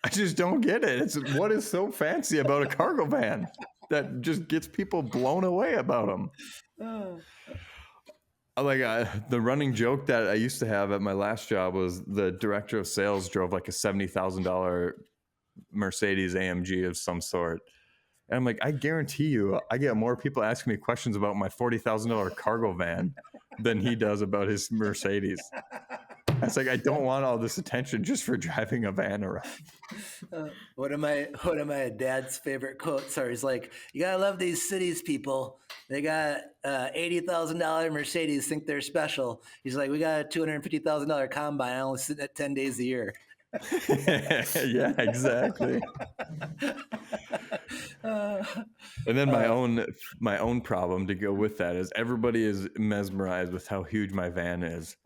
I just don't get it. What is so fancy about a cargo van that just gets people blown away about them? Like the running joke that I used to have at my last job was the director of sales drove like a $70,000 Mercedes AMG of some sort. And I'm like, I guarantee you, I get more people asking me questions about my $40,000 cargo van than he does about his Mercedes. I was like, I don't want all this attention just for driving a van around. One of my dad's favorite quotes are, he's like, you gotta love these cities people. They got $80,000 Mercedes, think they're special. He's like, we got a $250,000 combine, I only sit at 10 days a year. Yeah, exactly. And then my own problem to go with that is everybody is mesmerized with how huge my van is.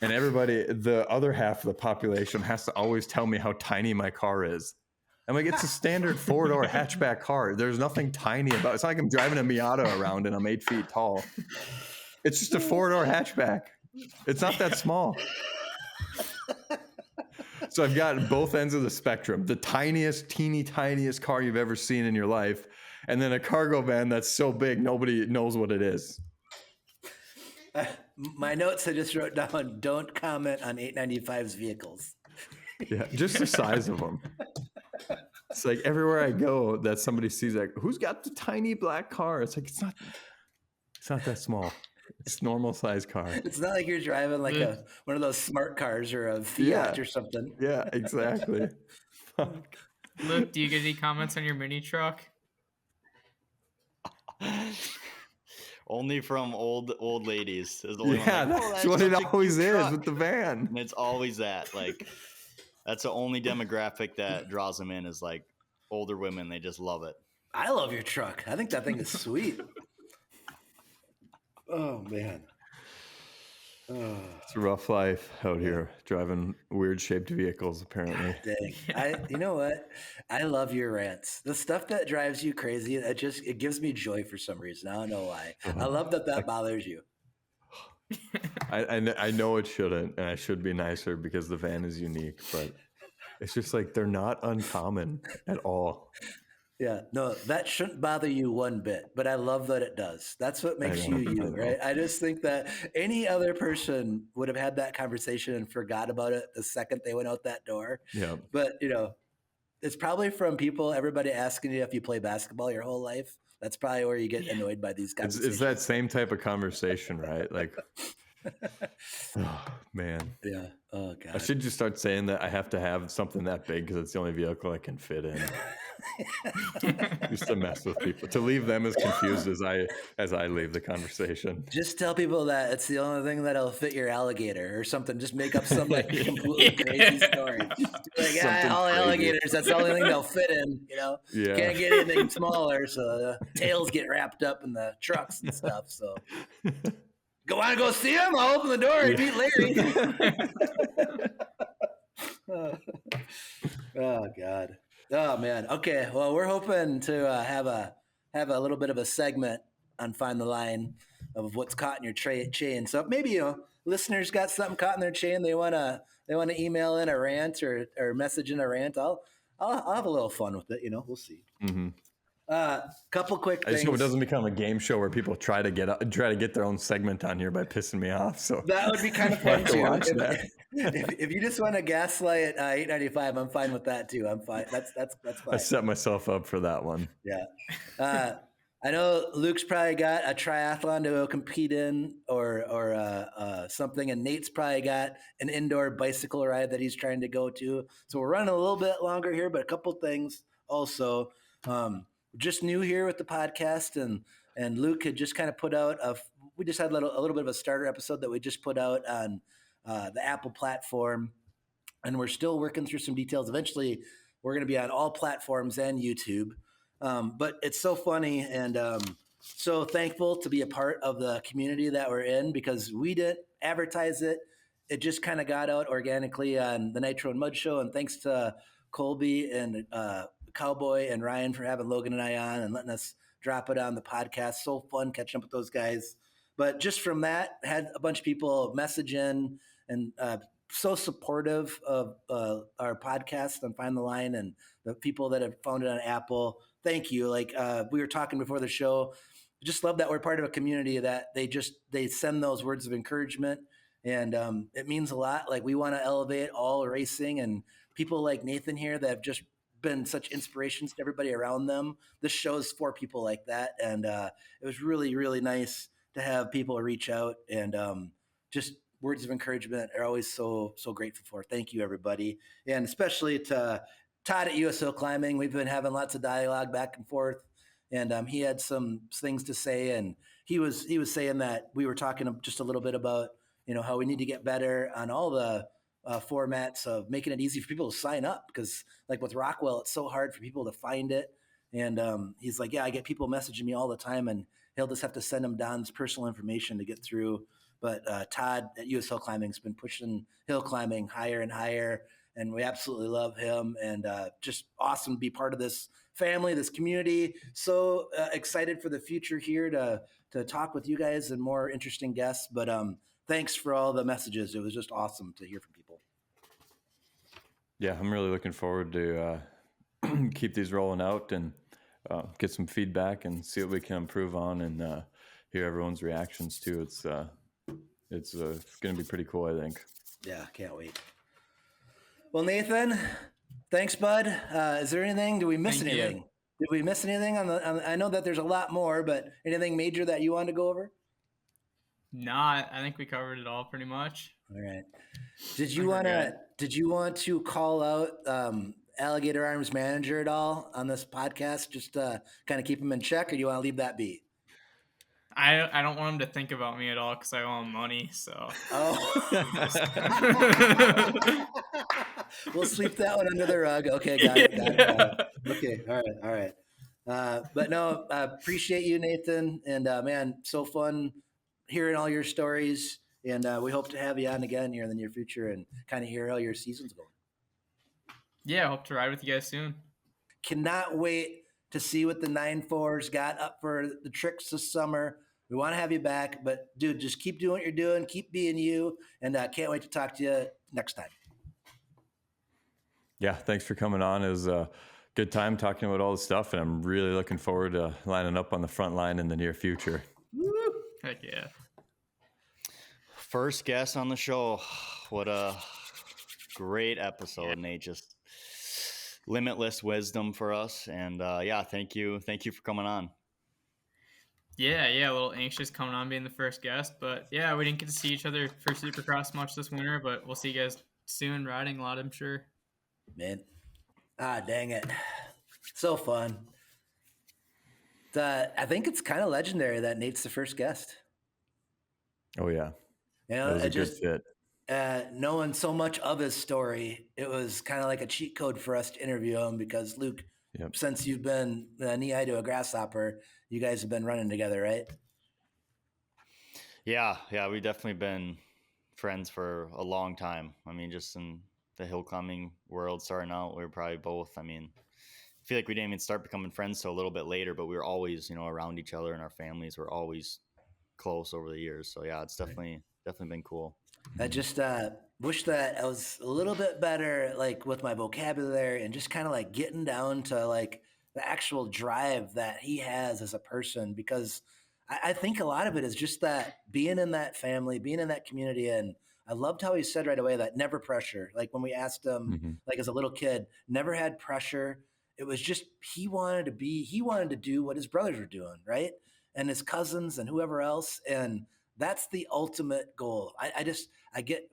And everybody, the other half of the population has to always tell me how tiny my car is. I'm like, it's a standard 4-door hatchback car. There's nothing tiny about it. It's not like I'm driving a Miata around and I'm 8 feet tall. It's just a 4-door hatchback. It's not that small. So I've got both ends of the spectrum. The tiniest car you've ever seen in your life. And then a cargo van that's so big, nobody knows what it is. My notes I just wrote down, don't comment on 895's vehicles. Yeah, just the size of them. It's like everywhere I go that somebody sees, like, who's got the tiny black car? It's like, it's not that small. It's normal size car. It's not like you're driving like one of those smart cars or a Fiat or something. Yeah, exactly. Luke, do you get any comments on your mini truck? Only from old ladies. That's what it always is with the van. And it's always that. Like, that's the only demographic that draws them in is like older women. They just love it. I love your truck. I think that thing is sweet. Oh man. It's a rough life out here driving weird shaped vehicles, apparently. Dang. You know what? I love your rants. The stuff that drives you crazy, it gives me joy for some reason. I don't know why. I love that bothers you. I know it shouldn't, and I should be nicer because the van is unique, but it's just like they're not uncommon at all. Yeah, no, that shouldn't bother you one bit, but I love that it does. That's what makes you, right? I just think that any other person would have had that conversation and forgot about it the second they went out that door. Yeah. But, it's probably from everybody asking you if you play basketball your whole life. That's probably where you get annoyed by these conversations. It's that same type of conversation, right? Like, oh, man. Yeah. Oh, God. I should just start saying that I have to have something that big because it's the only vehicle I can fit in. Just to mess with people, to leave them as confused as I leave the conversation. Just tell people that it's the only thing that'll fit your alligator or something. Just make up some completely crazy story. Like, all alligators, that's the only thing they'll fit in. Yeah. Can't get anything smaller, so the tails get wrapped up in the trucks and stuff. So want to go see him? I'll open the door and meet Larry. Oh God. Oh man. Okay. Well, we're hoping to have a little bit of a segment on Find the Line of what's caught in your chain. So maybe listeners got something caught in their chain. They wanna email in a rant or message in a rant. I'll have a little fun with it. We'll see. Mm-hmm. Couple quick things. I just hope it doesn't become a game show where people try to get their own segment on here by pissing me off. So that would be kind of fun too. If you just want to gaslight 895, I'm fine with that too. I'm fine. That's fine. I set myself up for that one. Yeah. I know Luke's probably got a triathlon to compete in or something, and Nate's probably got an indoor bicycle ride that he's trying to go to. So we're running a little bit longer here, but a couple things also. Just new here with the podcast, and Luke had just kind of put out we just had a little bit of a starter episode that we just put out on the Apple platform, and we're still working through some details. Eventually, we're going to be on all platforms and YouTube. But it's so funny and so thankful to be a part of the community that we're in because we didn't advertise it. It just kind of got out organically on the Nitro and Mud Show, and thanks to Colby and Cowboy and Ryan for having Logan and I on and letting us drop it on the podcast. So fun catching up with those guys. But just from that, had a bunch of people message in and so supportive of our podcast on Find the Line and the people that have found it on Apple. Thank you. Like we were talking before the show, just love that we're part of a community that they send those words of encouragement. And it means a lot. Like we want to elevate all racing and people like Nathan here that have just been such inspirations to everybody around them. This show's for people like that. And it was really, really nice to have people reach out and just words of encouragement are always so grateful for. Thank you, everybody. And especially to Todd at US Hillclimbing. We've been having lots of dialogue back and forth. And he had some things to say. And he was saying that we were talking just a little bit about, how we need to get better on all the formats of making it easy for people to sign up because like with Rockwell, it's so hard for people to find it. And he's like, yeah, I get people messaging me all the time and he'll just have to send them Don's personal information to get through. But Todd at US Hillclimbing has been pushing hill climbing higher and higher. And we absolutely love him and just awesome to be part of this family, this community. So excited for the future here to talk with you guys and more interesting guests. But thanks for all the messages. It was just awesome to hear from people. Yeah, I'm really looking forward to keep these rolling out and get some feedback and see what we can improve on and hear everyone's reactions too. It's going to be pretty cool, I think. Yeah, can't wait. Well, Nathan, thanks, bud. Is there anything? Did we miss anything? Did we miss anything I know that there's a lot more, but anything major that you wanted to go over? Nah, I think we covered it all pretty much. All right. Did you want to call out Alligator Arms manager at all on this podcast, just to kind of keep him in check, or do you want to leave that be? I don't want him to think about me at all because I owe him money. So. We'll sweep that one under the rug. Okay, got it. Okay, all right. But no, I appreciate you, Nathan, and man, so fun hearing all your stories. And we hope to have you on again here in the near future and kind of hear how your season's going. Yeah, I hope to ride with you guys soon. Cannot wait to see what the 9.4s got up for the tricks this summer. We want to have you back, but dude, just keep doing what you're doing, keep being you, and can't wait to talk to you next time. Yeah, thanks for coming on. It was a good time talking about all the stuff, and I'm really looking forward to lining up on the front line in the near future. Woo! Heck yeah. First guest on the show. What a great episode, Nate. Just limitless wisdom for us. And yeah, thank you. Thank you for coming on. Yeah, a little anxious coming on being the first guest, but yeah, we didn't get to see each other for Supercross much this winter, but we'll see you guys soon riding a lot, I'm sure. Man, dang it. So fun. I think it's kind of legendary that Nate's the first guest. Oh, yeah. You know, it was a good fit. Knowing so much of his story, it was kind of like a cheat code for us to interview him because, Luke, since you've been knee-high to a grasshopper, you guys have been running together, right? Yeah, we've definitely been friends for a long time. I mean, just in the hill climbing world starting out, we were probably both, I mean, I feel like we didn't even start becoming friends till a little bit later, but we were always, around each other, and our families were always close over the years. So yeah, it's definitely been cool. I just wish that I was a little bit better, like with my vocabulary and just kind of like getting down to like the actual drive that he has as a person, because I think a lot of it is just that being in that family, being in that community. And I loved how he said right away that never pressure. Like when we asked him, like as a little kid, never had pressure. It was just, he wanted to do what his brothers were doing, right? And his cousins and whoever else. And that's the ultimate goal.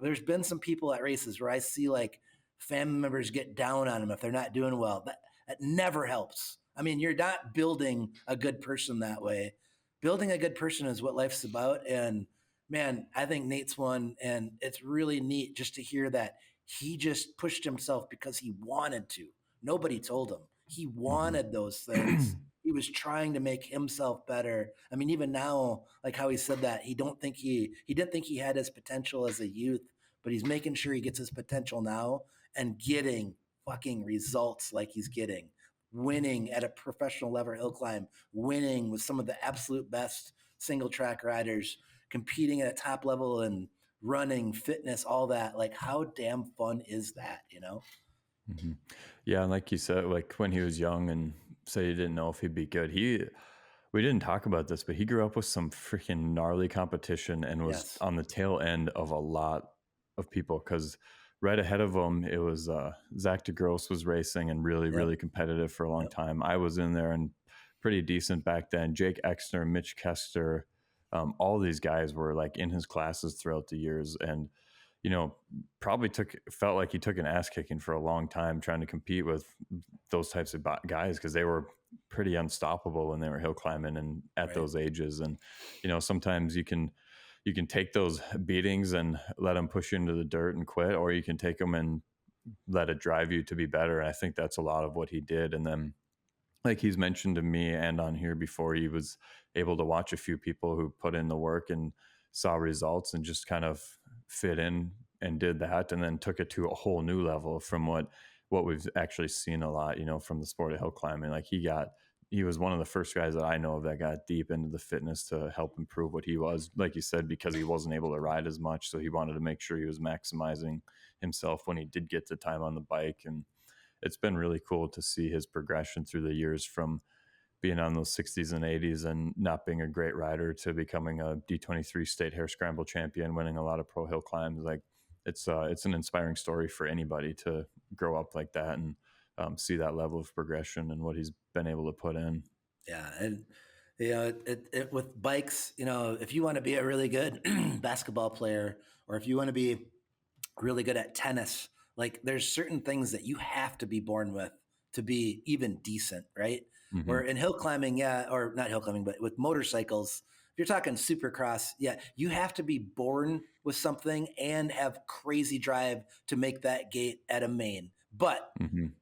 There's been some people at races where I see like family members get down on them if they're not doing well. That never helps. I mean, you're not building a good person that way. Building a good person is what life's about. And man, I think Nate's one, and it's really neat just to hear that he just pushed himself because he wanted to. Nobody told him. He wanted those things. He was trying to make himself better. I mean, even now, like how he said that, he didn't think he had his potential as a youth, but he's making sure he gets his potential now and getting fucking results like he's getting. Winning at a professional level Hillclimb, winning with some of the absolute best single track riders, competing at a top level and running, fitness, all that. Like, how damn fun is that, Yeah, and like you said, like when he was young and said he didn't know if he'd be good, we didn't talk about this, but he grew up with some freaking gnarly competition and was on the tail end of a lot of people, because right ahead of him, it was Zach DeGrosse was racing and really competitive for a long time. I was in there and pretty decent back then. Jake Exner, Mitch Kester, all these guys were like in his classes throughout the years, and probably felt like he took an ass kicking for a long time trying to compete with those types of guys, because they were pretty unstoppable when they were hill climbing and at those ages. And sometimes you can take those beatings and let them push you into the dirt and quit, or you can take them and let it drive you to be better. And I think that's a lot of what he did. And then, like he's mentioned to me and on here before, he was able to watch a few people who put in the work and saw results and just kind of fit in and did that, and then took it to a whole new level from what we've actually seen a lot, from the sport of hill climbing. Like he was one of the first guys that I know of that got deep into the fitness to help improve what he was, like you said, because he wasn't able to ride as much. So he wanted to make sure he was maximizing himself when he did get the time on the bike. And it's been really cool to see his progression through the years, from being on those 60s and 80s and not being a great rider to becoming a D23 state Harescramble champion, winning a lot of pro hill climbs. Like it's an inspiring story for anybody to grow up like that and see that level of progression and what he's been able to put in. Yeah. And, with bikes, if you want to be a really good basketball player, or if you want to be really good at tennis, like there's certain things that you have to be born with to be even decent, right? Where in hill climbing, or not hill climbing, but with motorcycles, if you're talking supercross, you have to be born with something and have crazy drive to make that gate at a main. But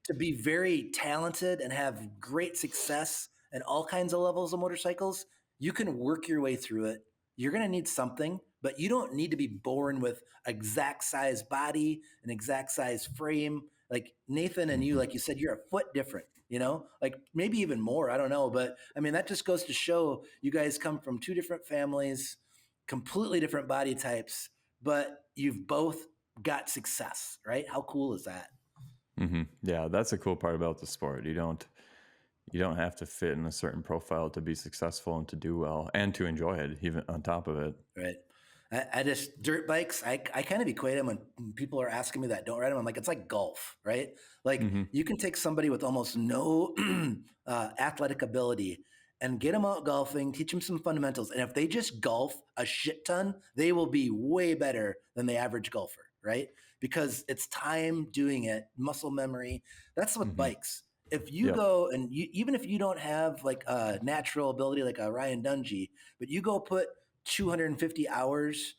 to be very talented and have great success in all kinds of levels of motorcycles, you can work your way through it. you're going to need something, but you don't need to be born with exact size body, an exact size frame. Like Nathan and you, like you said, you're a foot different, like maybe even more. I don't know. But I mean, that just goes to show you guys come from two different families, completely different body types, but you've both got success, right? How cool is that? Mm-hmm. Yeah, that's a cool part about the sport. You don't have to fit in a certain profile to be successful and to do well and to enjoy it, even on top of it. Right. I just dirt bikes. I kind of equate them when people are asking me that don't ride them. I'm like, it's like golf, right? Like you can take somebody with almost no athletic ability and get them out golfing, teach them some fundamentals. And if they just golf a shit ton, they will be way better than the average golfer, right? Because it's time doing it, muscle memory. That's with bikes. If you go and even if you don't have like a natural ability like a Ryan Dungey, but you go put 250 hours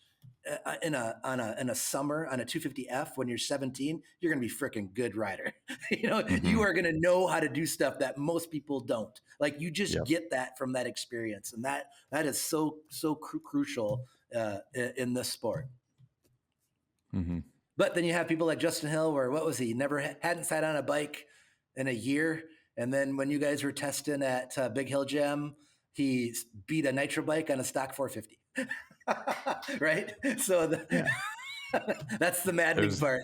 in a summer on a 250F when you're 17, you're going to be freaking good rider. You are going to know how to do stuff that most people don't. Like you just get that from that experience. And that is so crucial in this sport. Mm-hmm. But then you have people like Justin Hill, where what was he? Hadn't sat on a bike in a year. And then when you guys were testing at Big Hill Gym, he beat a nitro bike on a stock 450. Right? So that's the maddening part.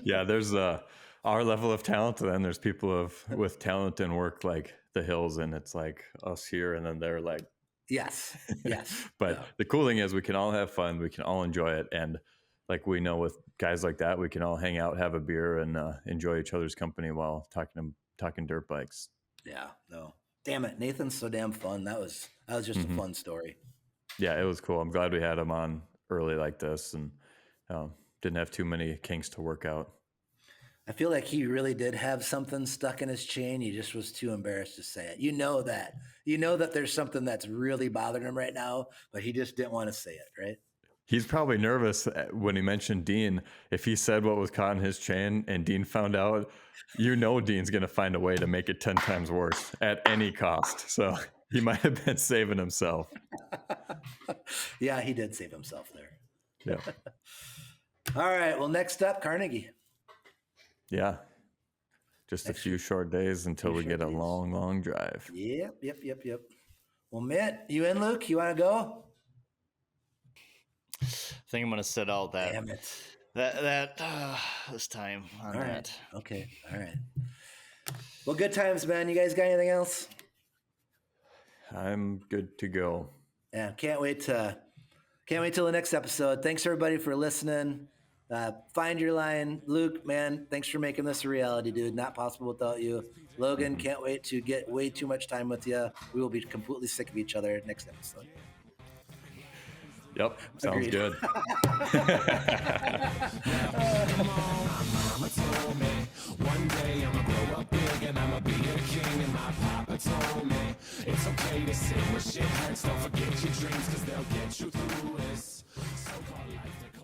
Yeah, there's our level of talent, and then there's people with talent and work like the Hills, and it's like us here, and then they're like, yes. But the cool thing is we can all have fun, we can all enjoy it, and like we know with guys like that, we can all hang out, have a beer, and enjoy each other's company while talking dirt bikes. Yeah, no. Damn it, Nathan's so damn fun. That was just a fun story. Yeah, it was cool. I'm glad we had him on early like this, and didn't have too many kinks to work out. I feel like he really did have something stuck in his chain. He just was too embarrassed to say it. You know that there's something that's really bothering him right now, but he just didn't want to say it, right? He's probably nervous when he mentioned Dean. If he said what was caught in his chain and Dean found out, Dean's going to find a way to make it 10 times worse at any cost. So he might have been saving himself. Yeah, he did save himself there. Yeah. All right. Well, next up, Carnegie. Yeah. Just a few short days until we get a long drive. Yep. Well, Mitt, you in, Luke? You want to go? I think I'm going to sit out that. Damn it. That this time on all that. Right. Okay. All right. Well, good times, man. You guys got anything else? I'm good to go. Yeah. Can't wait till the next episode. Thanks everybody for listening. Find your line. Luke, man, thanks for making this a reality, dude. Not possible without you. Logan, can't wait to get way too much time with you. We will be completely sick of each other next episode. Yep, sounds Agreed. good. Mama told me one day I'ma grow up big and I'ma be a king. And my papa told me it's okay to sit where shit hurts. Don't forget your dreams, cause they'll get you through this so-called life.